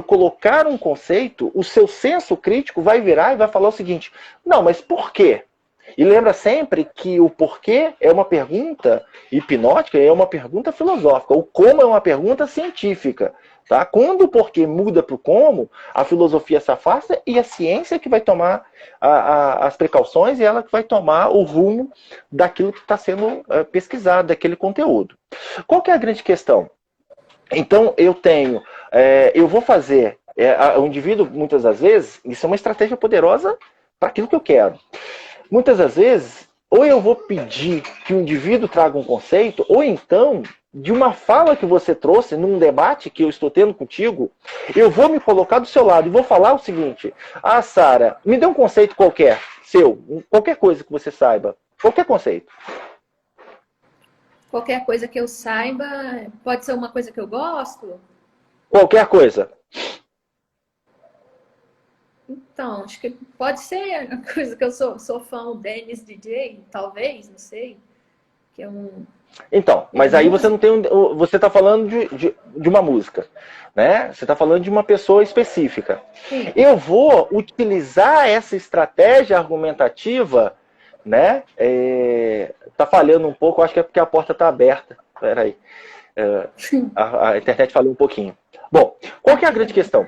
colocar um conceito, o seu senso crítico vai virar e vai falar o seguinte, não, mas por quê? E lembra sempre que o porquê é uma pergunta hipnótica, é uma pergunta filosófica. O como é uma pergunta científica. Tá? Quando o porquê muda para o como, a filosofia se afasta e a ciência que vai tomar as precauções e ela que vai tomar o rumo daquilo que está sendo pesquisado, daquele conteúdo. Qual que é a grande questão? Então, eu vou fazer, o indivíduo, muitas das vezes, isso é uma estratégia poderosa para aquilo que eu quero. Muitas das vezes, ou eu vou pedir que o indivíduo traga um conceito, ou então, de uma fala que você trouxe num debate que eu estou tendo contigo, eu vou me colocar do seu lado e vou falar o seguinte, Sara, me dê um conceito qualquer, seu, qualquer coisa que você saiba, qualquer conceito. Qualquer coisa que eu saiba, pode ser uma coisa que eu gosto? Qualquer coisa. Então, acho que pode ser a coisa que eu sou fã, o Dennis DJ, talvez, não sei. Que é um... Então, mas aí você não tem. Você está falando de uma música, né? Você está falando de uma pessoa específica. Sim. Eu vou utilizar essa estratégia argumentativa, né? Tá falhando um pouco, acho que é porque a porta está aberta. Espera aí. A internet falou um pouquinho. Bom, qual que é a grande questão?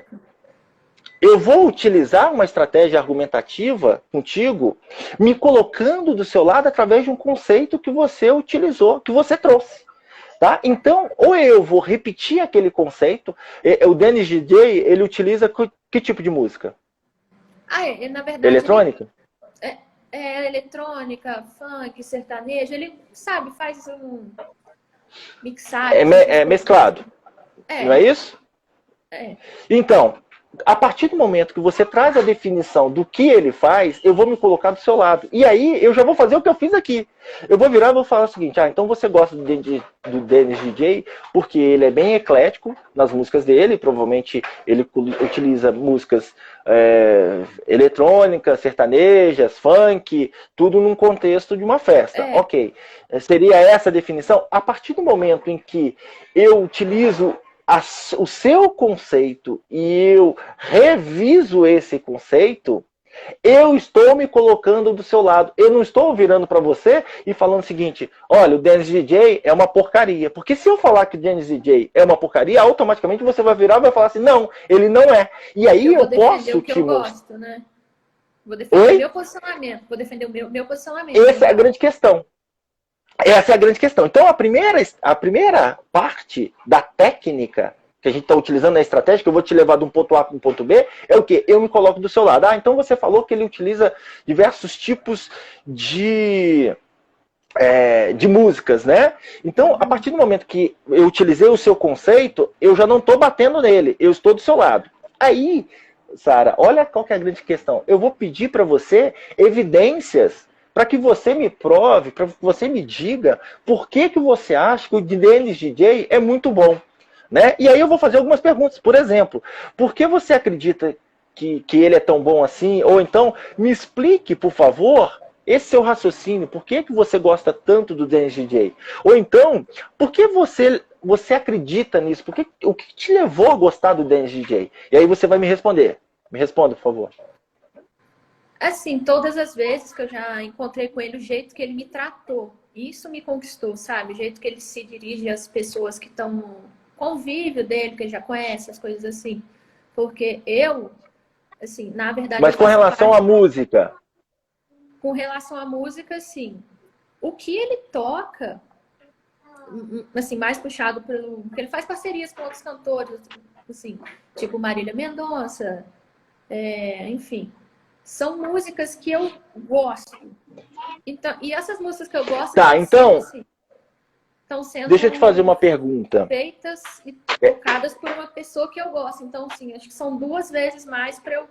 Eu vou utilizar uma estratégia argumentativa contigo, me colocando do seu lado através de um conceito que você utilizou, que você trouxe. Tá? Então, ou eu vou repetir aquele conceito, o Dennis DJ, ele utiliza que tipo de música? Na verdade... Eletrônica? Eletrônica, funk, sertanejo, ele, sabe, faz um mixagem. É mesclado, não é isso? É. Então... A partir do momento que você traz a definição do que ele faz, eu vou me colocar do seu lado. E aí eu já vou fazer o que eu fiz aqui. Eu vou virar e vou falar o seguinte, então você gosta do Dennis DJ porque ele é bem eclético nas músicas dele, provavelmente ele utiliza músicas eletrônicas, sertanejas, funk, tudo num contexto de uma festa. Ok. Seria essa a definição? A partir do momento em que eu utilizo o seu conceito e eu reviso esse conceito, eu estou me colocando do seu lado. Eu não estou virando para você e falando o seguinte, olha, o Dennis DJ é uma porcaria. Porque se eu falar que o Dennis DJ é uma porcaria, automaticamente você vai virar e vai falar assim, não, ele não é. E aí eu posso te mostrar. Né? Vou defender o meu posicionamento. Vou defender o meu posicionamento. Essa é a grande questão. Essa é a grande questão. Então, a primeira parte da técnica que a gente está utilizando na estratégia, que eu vou te levar de um ponto A para um ponto B, é o quê? Eu me coloco do seu lado. Ah, então você falou que ele utiliza diversos tipos de músicas, né? Então, a partir do momento que eu utilizei o seu conceito, eu já não estou batendo nele, eu estou do seu lado. Aí, Sara, olha qual que é a grande questão. Eu vou pedir para você evidências para que você me prove, para que você me diga por que você acha que o Dennis DJ é muito bom. Né? E aí eu vou fazer algumas perguntas. Por exemplo, por que você acredita que ele é tão bom assim? Ou então, me explique, por favor, esse seu raciocínio. Por que você gosta tanto do Dennis DJ? Ou então, por que você acredita nisso? O que te levou a gostar do Dennis DJ? E aí você vai me responder. Me responda, por favor. Assim, todas as vezes que eu já encontrei com ele, o jeito que ele me tratou, isso me conquistou, sabe? O jeito que ele se dirige às pessoas que estão... convívio dele, que ele já conhece, as coisas assim. Porque eu, assim, na verdade... Mas com relação à música? Com relação à música, sim. O que ele toca, assim, mais puxado pelo... Porque ele faz parcerias com outros cantores, assim, tipo Marília Mendonça, enfim. São músicas que eu gosto. Então, e essas músicas que eu gosto... Tá, então... Assim, estão sendo... Deixa eu te fazer uma pergunta. Feitas e tocadas por uma pessoa que eu gosto. Então, sim, acho que são 2 vezes mais para eu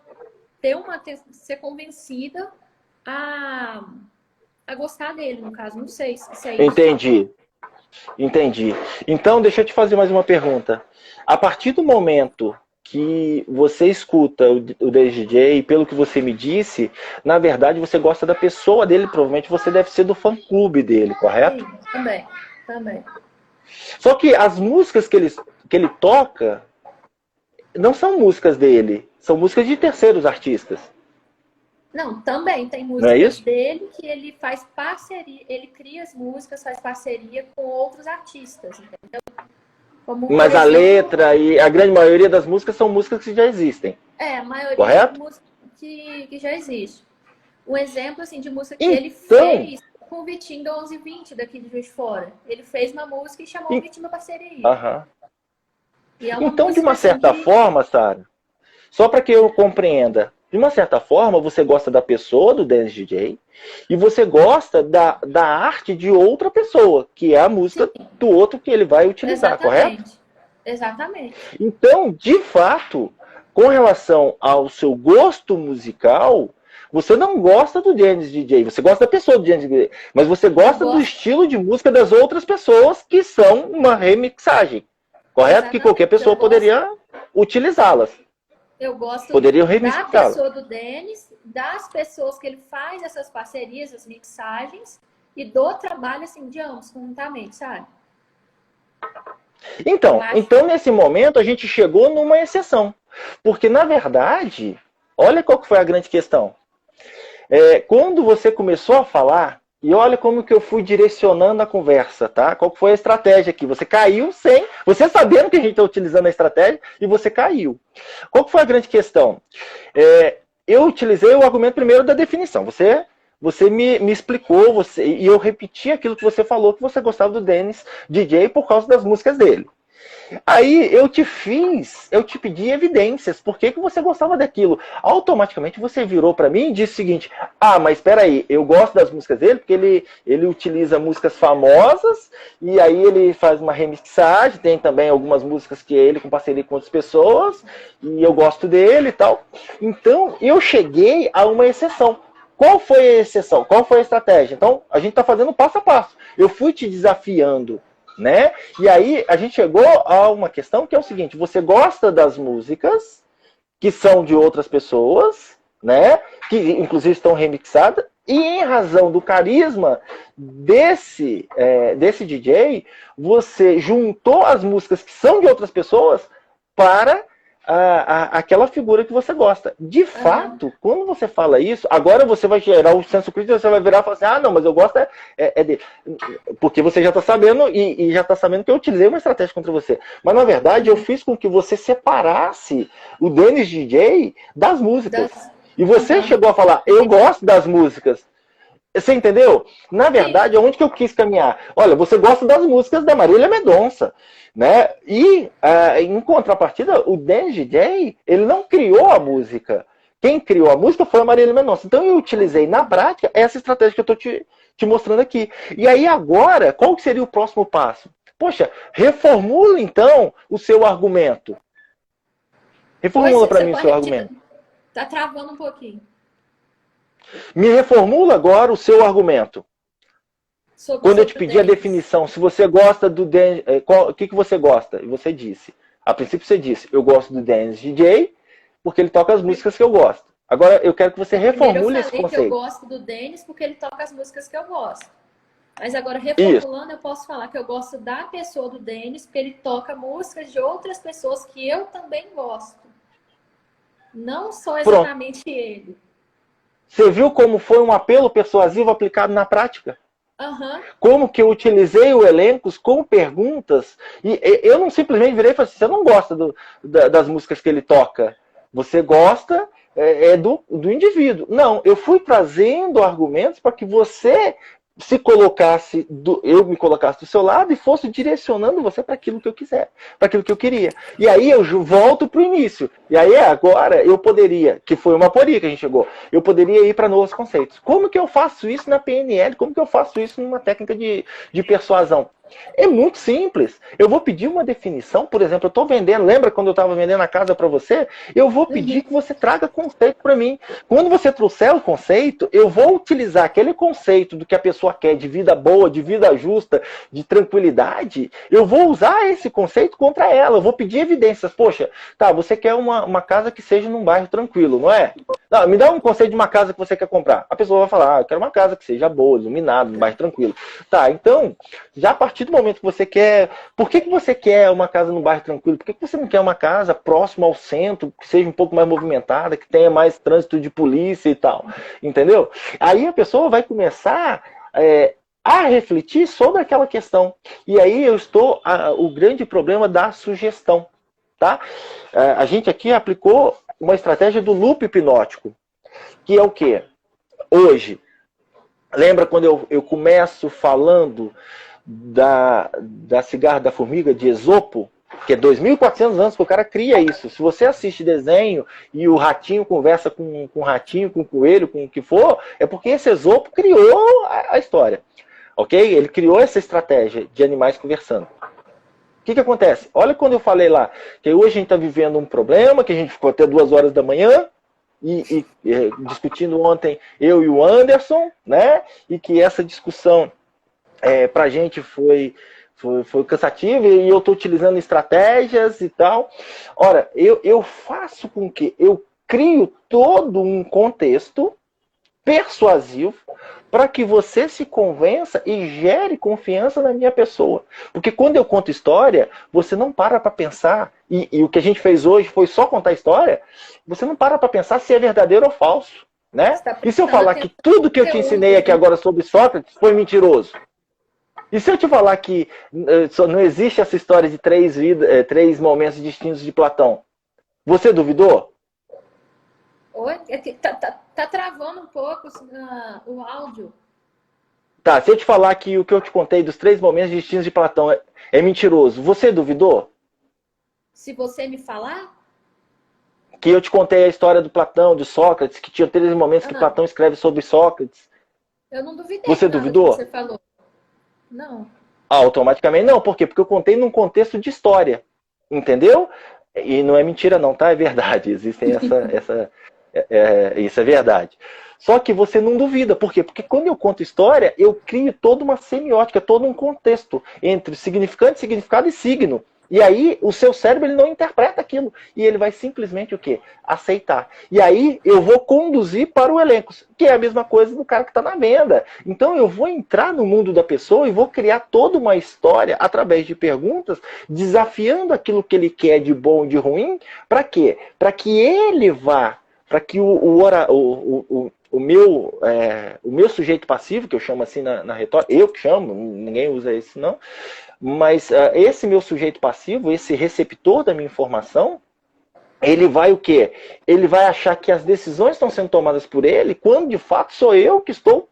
ser convencida a gostar dele, no caso. Não sei se é isso. Entendi. Então, deixa eu te fazer mais uma pergunta. A partir do momento que você escuta o DJ, pelo que você me disse, na verdade você gosta da pessoa dele, provavelmente você deve ser do fã-clube dele, correto? Sim, também. Só que as músicas que ele toca não são músicas dele, são músicas de terceiros artistas. Não, também tem músicas dele que ele faz parceria, ele cria as músicas, faz parceria com outros artistas, entendeu? Como, mas a letra e a grande maioria das músicas são músicas que já existem. A maioria correto? É música que já existe. Um exemplo assim, de música que ele fez com o Vitinho do 1120 daqui de Juiz de Fora. Ele fez uma música e chamou o Vitinho da parceria. Então, de uma certa forma, Sara, só para que eu compreenda, de uma certa forma, você gosta da pessoa do Dennis DJ e você gosta da arte de outra pessoa, que é a música do outro que ele vai utilizar, correto? Exatamente. Então, de fato, com relação ao seu gosto musical, você não gosta do Dennis DJ, você gosta da pessoa do Dennis DJ, mas você gosta do estilo de música das outras pessoas que são uma remixagem, correto? Exatamente. Que qualquer pessoa poderia utilizá-las. Eu gosto da pessoa do Dennis, das pessoas que ele faz essas parcerias, as mixagens, e do trabalho assim, de ambos, conjuntamente, sabe? Então, nesse momento, a gente chegou numa exceção. Porque, na verdade, olha qual que foi a grande questão. Quando você começou a falar, e olha como que eu fui direcionando a conversa, tá? Qual foi a estratégia aqui? Você caiu você sabendo que a gente está utilizando a estratégia, e você caiu. Qual que foi a grande questão? Eu utilizei o argumento primeiro da definição. Você me explicou, e eu repeti aquilo que você falou, que você gostava do Dennis DJ por causa das músicas dele. Aí eu te pedi evidências, por que você gostava daquilo? Automaticamente você virou para mim e disse o seguinte: mas espera aí, eu gosto das músicas dele porque ele utiliza músicas famosas e aí ele faz uma remixagem, tem também algumas músicas que é ele com parceria com outras pessoas e eu gosto dele e tal. Então eu cheguei a uma exceção. Qual foi a exceção? Qual foi a estratégia? Então a gente está fazendo passo a passo. Eu fui te desafiando. Né? E aí a gente chegou a uma questão que é o seguinte: você gosta das músicas que são de outras pessoas, né? Que inclusive estão remixadas, e em razão do carisma desse DJ, você juntou as músicas que são de outras pessoas para aquela figura que você gosta. De fato, quando você fala isso, agora você vai gerar o senso crítico, você vai virar e falar assim: não, mas eu gosto dele. Porque você já está sabendo, e já está sabendo que eu utilizei uma estratégia contra você. Mas, na verdade, eu fiz com que você separasse o Dennis DJ das músicas. E você chegou a falar: eu gosto das músicas. Você entendeu? Na verdade, aonde que eu quis caminhar? Olha, você gosta das músicas da Marília Mendonça, né? E, em contrapartida, o Dennis DJ, ele não criou a música. Quem criou a música foi a Marília Mendonça. Então, eu utilizei na prática essa estratégia que eu estou te mostrando aqui. E aí, agora, qual que seria o próximo passo? Poxa, reformula, então, o seu argumento. Reformula para mim o seu argumento. Tá travando um pouquinho. Me reformula agora o seu argumento. Quando eu te pedi a definição, se você gosta do Dennis, o que você gosta? E você disse. A princípio você disse, eu gosto do Dennis DJ, porque ele toca as músicas que eu gosto. Agora eu quero que você reformule esse conceito. Que eu gosto do Dennis porque ele toca as músicas que eu gosto. Mas agora, reformulando, eu posso falar que eu gosto da pessoa do Dennis porque ele toca músicas de outras pessoas que eu também gosto. Não só exatamente ele. Você viu como foi um apelo persuasivo aplicado na prática? Uhum. Como que eu utilizei o elencos com perguntas. E eu não simplesmente virei e falei assim, você não gosta das músicas que ele toca. Você gosta do indivíduo. Não, eu fui trazendo argumentos para que você se colocasse, eu me colocasse do seu lado e fosse direcionando você para aquilo que eu quiser, para aquilo que eu queria. E aí eu volto para o início. E aí agora eu poderia, que foi uma aporia que a gente chegou, eu poderia ir para novos conceitos. Como que eu faço isso na PNL? Como que eu faço isso numa técnica de persuasão? É muito simples. Eu vou pedir uma definição, por exemplo, eu estou vendendo, lembra quando eu estava vendendo a casa para você? Eu vou pedir que você traga conceito para mim. Quando você trouxer o conceito, eu vou utilizar aquele conceito do que a pessoa quer, de vida boa, de vida justa, de tranquilidade, eu vou usar esse conceito contra ela, eu vou pedir evidências. Poxa, tá, você quer uma casa que seja num bairro tranquilo, não é? Não, me dá um conceito de uma casa que você quer comprar. A pessoa vai falar, eu quero uma casa que seja boa, iluminada, num bairro tranquilo. Tá, então, já a partir do momento que você quer... Por que você quer uma casa no bairro tranquilo? Por que você não quer uma casa próxima ao centro, que seja um pouco mais movimentada, que tenha mais trânsito de polícia e tal? Entendeu? Aí a pessoa vai começar a refletir sobre aquela questão. E aí o grande problema da sugestão. Tá? A gente aqui aplicou uma estratégia do loop hipnótico, que é o quê? Hoje, lembra quando eu começo falando da cigarra da formiga de Esopo, que é 2.400 anos que o cara cria isso. Se você assiste desenho e o ratinho conversa com o ratinho, com o coelho, com o que for, é porque esse Esopo criou a história. Ok? Ele criou essa estratégia de animais conversando. O que acontece? Olha quando eu falei lá, que hoje a gente está vivendo um problema, que a gente ficou até 2 horas da manhã, e discutindo ontem eu e o Anderson, né? E que essa discussão para a gente foi cansativo e eu estou utilizando estratégias e tal. Ora, eu faço com que eu crio todo um contexto persuasivo para que você se convença e gere confiança na minha pessoa. Porque quando eu conto história, você não para pensar, e o que a gente fez hoje foi só contar história, você não para pensar se é verdadeiro ou falso. Né? E se eu falar que tudo que eu te ensinei aqui agora sobre Sócrates foi mentiroso? E se eu te falar que não existe essa história de 3 momentos distintos de Platão? Você duvidou? Oi? Tá travando um pouco o áudio. Tá, se eu te falar que o que eu te contei dos 3 momentos distintos de Platão é mentiroso, você duvidou? Se você me falar? Que eu te contei a história do Platão, de Sócrates, que tinha 3 momentos que Platão escreve sobre Sócrates. Eu não duvidei. Você duvidou? Que você falou. Não. Automaticamente não. Por quê? Porque eu contei num contexto de história. Entendeu? E não é mentira não, tá? É verdade. Existem isso é verdade. Só que você não duvida. Por quê? Porque quando eu conto história, eu crio toda uma semiótica, todo um contexto entre significante, significado e signo. E aí o seu cérebro ele não interpreta aquilo. E ele vai simplesmente o quê? Aceitar. E aí eu vou conduzir para o elenco, que é a mesma coisa do cara que está na venda. Então eu vou entrar no mundo da pessoa e vou criar toda uma história através de perguntas, desafiando aquilo que ele quer de bom e de ruim. Para quê? Para que ele vá, para que o meu sujeito passivo, que eu chamo assim na retórica, eu que chamo, ninguém usa isso não, mas esse meu sujeito passivo, esse receptor da minha informação, ele vai o quê? Ele vai achar que as decisões estão sendo tomadas por ele, quando de fato sou eu que estou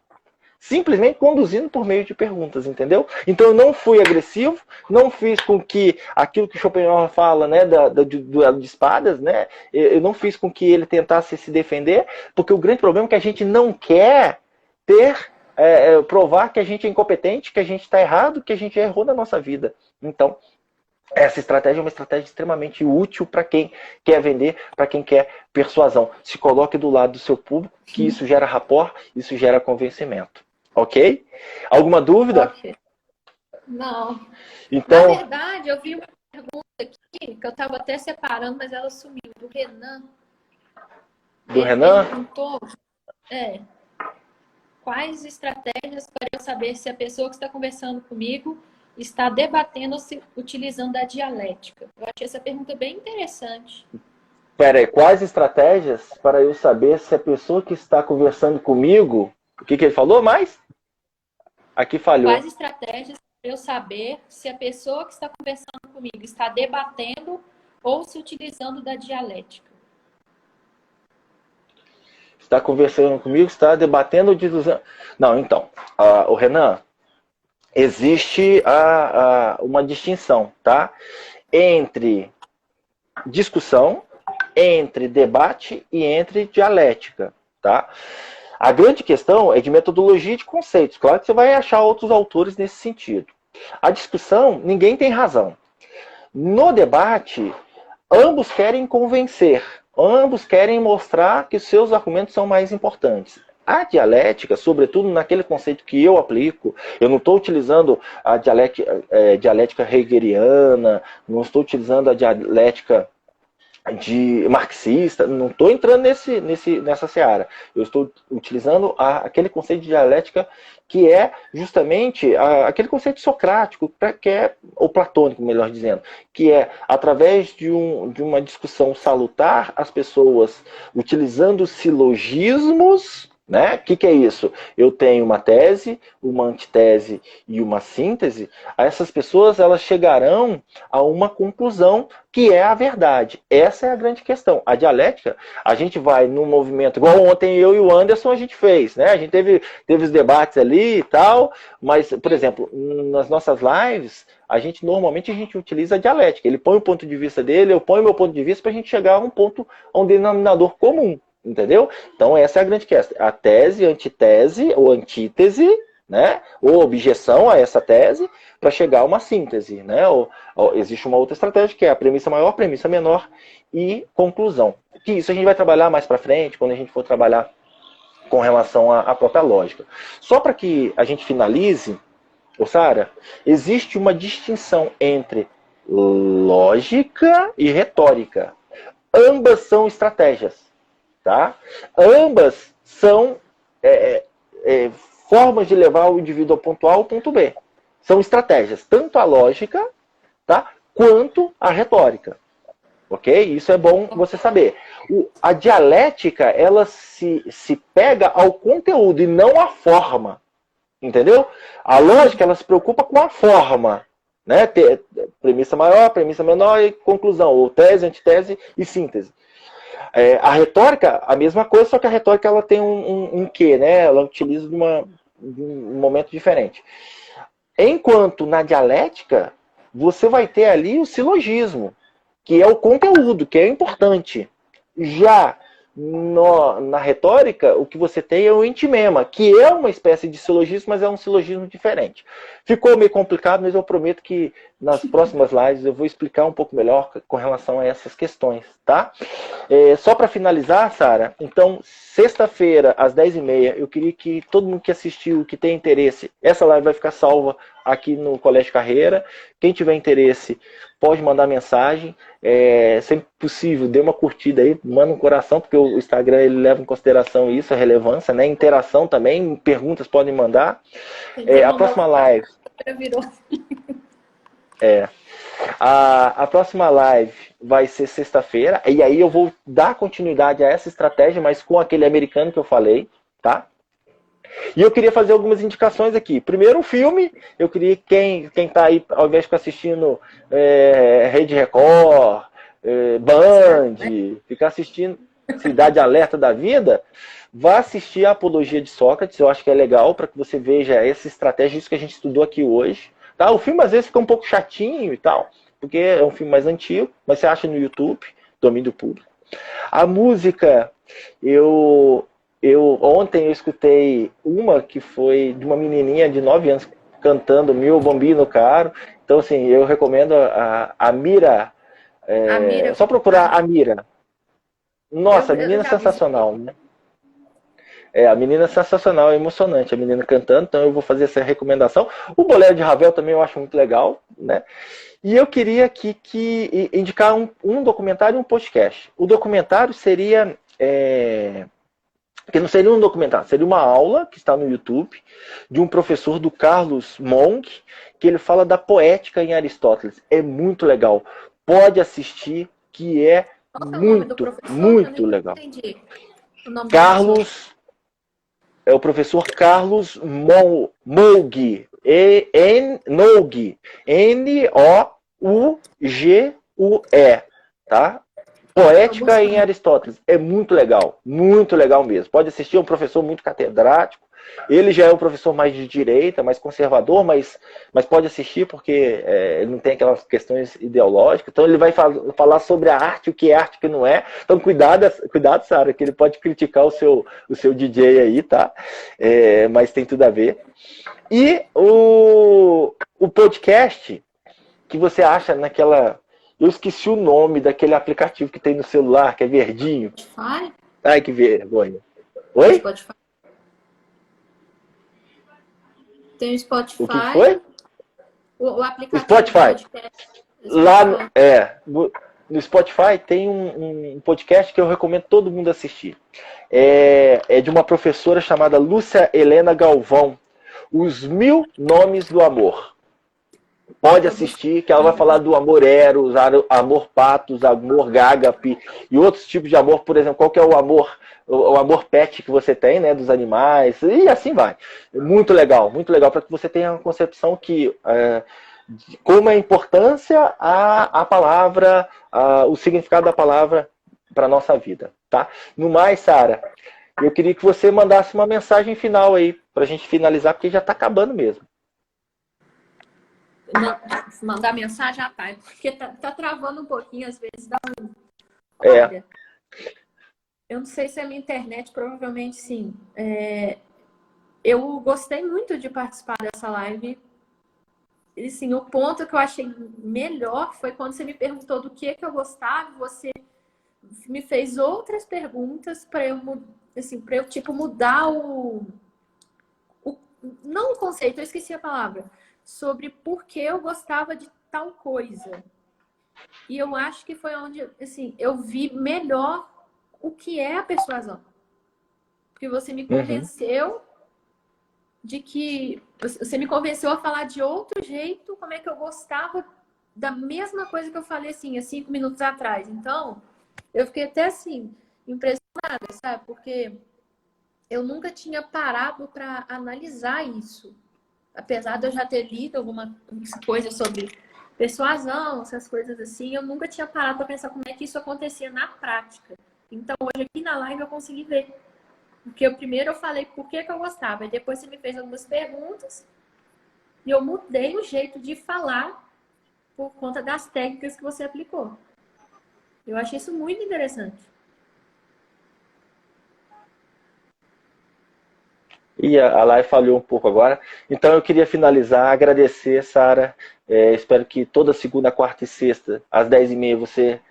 simplesmente conduzindo por meio de perguntas, entendeu? Então eu não fui agressivo, não fiz com que aquilo que Schopenhauer fala, né, do duelo de espadas, né, eu não fiz com que ele tentasse se defender, porque o grande problema é que a gente não quer provar que a gente é incompetente, que a gente está errado, que a gente errou na nossa vida. Então, essa estratégia é uma estratégia extremamente útil para quem quer vender, para quem quer persuasão. Se coloque do lado do seu público, que isso gera rapport, isso gera convencimento. Ok? Alguma dúvida? Ok. Não. Então, Na verdade, eu vi uma pergunta aqui, que eu estava até separando, mas ela sumiu, do Renan. do Ele Renan? perguntou, quais estratégias para eu saber se a pessoa que está conversando comigo está debatendo utilizando a dialética? Eu achei essa pergunta bem interessante. Peraí, quais estratégias para eu saber se a pessoa que está conversando comigo... O que ele falou mais? Aqui falhou. Quais estratégias para eu saber se a pessoa que está conversando comigo está debatendo ou se utilizando da dialética? Está conversando comigo, está debatendo ou dizendo... Não, então, o Renan, existe uma distinção, tá? Entre discussão, entre debate e entre dialética, tá? A grande questão é de metodologia e de conceitos. Claro que você vai achar outros autores nesse sentido. A discussão, ninguém tem razão. No debate, ambos querem convencer, ambos querem mostrar que seus argumentos são mais importantes. A dialética, sobretudo naquele conceito que eu aplico, eu não estou utilizando a dialética hegeliana, não estou utilizando a dialética de marxista, não estou entrando nessa seara. Eu estou utilizando aquele conceito de dialética que é justamente aquele conceito socrático, que é, ou platônico, melhor dizendo, que é, através de uma discussão salutar, as pessoas utilizando silogismos, né? O que é isso? Eu tenho uma tese, uma antitese e uma síntese. Essas pessoas elas chegarão a uma conclusão que é a verdade. Essa é a grande questão. A dialética, a gente vai num movimento, igual ontem eu e o Anderson a gente fez, né? A gente teve os debates ali e tal, mas, por exemplo, nas nossas lives, normalmente a gente utiliza a dialética. Ele põe o ponto de vista dele, eu ponho o meu ponto de vista para a gente chegar a um denominador comum. Entendeu? Então essa é a grande questão. A tese, antitese ou antítese, né? Ou objeção a essa tese para chegar a uma síntese, né? Existe uma outra estratégia que é a premissa maior, premissa menor e conclusão. Que isso a gente vai trabalhar mais para frente, quando a gente for trabalhar com relação à própria lógica. Só para que a gente finalize, Sara, existe uma distinção entre lógica e retórica. Ambas são estratégias. Tá? Ambas são formas de levar o indivíduo ao ponto A ao ponto B. São estratégias, tanto a lógica, tá, quanto a retórica. Ok? Isso é bom você saber. A dialética, ela se pega ao conteúdo e não à forma. Entendeu? A lógica, ela se preocupa com a forma. Né? Premissa maior, premissa menor e conclusão. Ou tese, antitese e síntese. A retórica, a mesma coisa, só que a retórica ela tem um quê, né? Ela utiliza de um momento diferente. Enquanto na dialética, você vai ter ali o silogismo, que é o conteúdo, que é importante. Já na retórica, o que você tem é o entimema, que é uma espécie de silogismo, mas é um silogismo diferente. Ficou meio complicado, mas eu prometo que nas próximas lives eu vou explicar um pouco melhor com relação a essas questões, tá? Só para finalizar, Sara, então, sexta-feira, às 10h30, eu queria que todo mundo que assistiu, que tem interesse, essa live vai ficar salva aqui no Colégio Carreira. Quem tiver interesse, pode mandar mensagem. Sempre possível, dê uma curtida aí, manda um coração, porque o Instagram ele leva em consideração isso, a relevância, né? Interação também, perguntas podem mandar. A próxima live... A próxima live vai ser sexta-feira, e aí eu vou dar continuidade a essa estratégia, mas com aquele americano que eu falei, tá? E eu queria fazer algumas indicações aqui. Primeiro, um filme. Eu queria que quem está aí, ao invés de ficar assistindo Rede Record, Band, ficar assistindo... Cidade Alerta da vida, vá assistir a Apologia de Sócrates. Eu acho que é legal para que você veja essa estratégia, isso que a gente estudou aqui hoje. Tá? O filme às vezes fica um pouco chatinho e tal, porque é um filme mais antigo, mas você acha no YouTube, domínio público. A música, ontem eu escutei uma que foi de uma menininha de 9 anos cantando Meu Bombino Caro. Então, assim, eu recomendo a Mira. A Mira. É só procurar a Mira. Nossa, a Eu menina é já vi. sensacional, né? A menina é sensacional, é emocionante, a menina cantando, então eu vou fazer essa recomendação. O Bolero de Ravel também eu acho muito legal, né? E eu queria aqui indicar um documentário e um podcast. O documentário seria... que não seria um documentário, seria uma aula que está no YouTube de um professor do Carlos Monk, que ele fala da poética em Aristóteles. É muito legal. Pode assistir, que é Qual é o nome do muito, professor? muito Eu não legal. entendi o nome do professor. Carlos, é o professor Carlos Moug, N-O-U-G-U-E, tá? Poética em Aristóteles. É muito legal mesmo. Pode assistir, é um professor muito catedrático. Ele já é um professor mais de direita, mais conservador, mas pode assistir porque ele não tem aquelas questões ideológicas. Então ele vai falar sobre a arte, o que é arte, o que não é. Então cuidado, Sara, que ele pode criticar o seu DJ aí, tá? Mas tem tudo a ver. E o podcast que você acha naquela... Eu esqueci o nome daquele aplicativo que tem no celular, que é verdinho. Spotify? Ai, que vergonha. Oi? Spotify. Tem o Spotify. O que foi? O aplicativo. O Spotify. Lá no Spotify tem um podcast que eu recomendo todo mundo assistir. É de uma professora chamada Lúcia Helena Galvão. Os 1000 Nomes do Amor. Pode assistir, que ela vai falar do amor eros, amor patos, amor ágape e outros tipos de amor. Por exemplo, qual que é o amor pet que você tem, né, dos animais, e assim vai. Muito legal para que você tenha uma concepção que como é a importância a palavra, o significado da palavra para a nossa vida, tá? No mais, Sara, eu queria que você mandasse uma mensagem final aí, para a gente finalizar, porque já está acabando mesmo. Mandar mensagem, rapaz, porque tá travando um pouquinho, às vezes Olha, eu não sei se é a minha internet, provavelmente sim. Eu gostei muito de participar dessa live. E sim, o ponto que eu achei melhor foi quando você me perguntou do que eu gostava, você me fez outras perguntas para eu tipo mudar não o conceito, eu esqueci a palavra, sobre por que eu gostava de tal coisa. E eu acho que foi onde, assim, eu vi melhor o que é a persuasão. Porque você me convenceu de que... Você me convenceu a falar de outro jeito, como é que eu gostava da mesma coisa que eu falei, assim, há 5 minutos atrás. Então, eu fiquei até, assim, impressionada, sabe? Porque eu nunca tinha parado para analisar isso. Apesar de eu já ter lido alguma coisa sobre persuasão, essas coisas assim, eu nunca tinha parado para pensar como é que isso acontecia na prática. Então, hoje aqui na live eu consegui ver. Porque primeiro eu falei por que eu gostava, e depois você me fez algumas perguntas e eu mudei o jeito de falar por conta das técnicas que você aplicou. Eu achei isso muito interessante. E a live falhou um pouco agora. Então eu queria finalizar, agradecer, Sara. Espero que toda segunda, quarta e sexta, às 10h30, você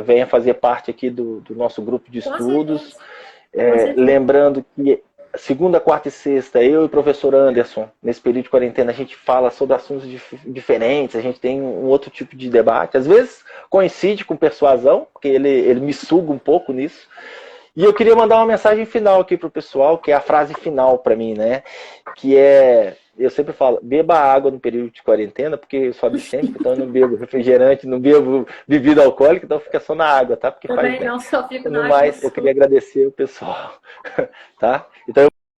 venha fazer parte aqui do nosso grupo de estudos. Lembrando que segunda, quarta e sexta, eu e o professor Anderson, nesse período de quarentena, a gente fala sobre assuntos diferentes, a gente tem um outro tipo de debate. Às vezes coincide com persuasão, porque ele me suga um pouco nisso. E eu queria mandar uma mensagem final aqui pro pessoal, que é a frase final para mim, né? Que eu sempre falo, beba água no período de quarentena, porque eu sou abstêmico, então eu não bebo refrigerante, não bebo bebida alcoólica, então fica só na água, tá? Porque também faz bem. não, só fico No mais, eu queria agradecer o pessoal, tá? Então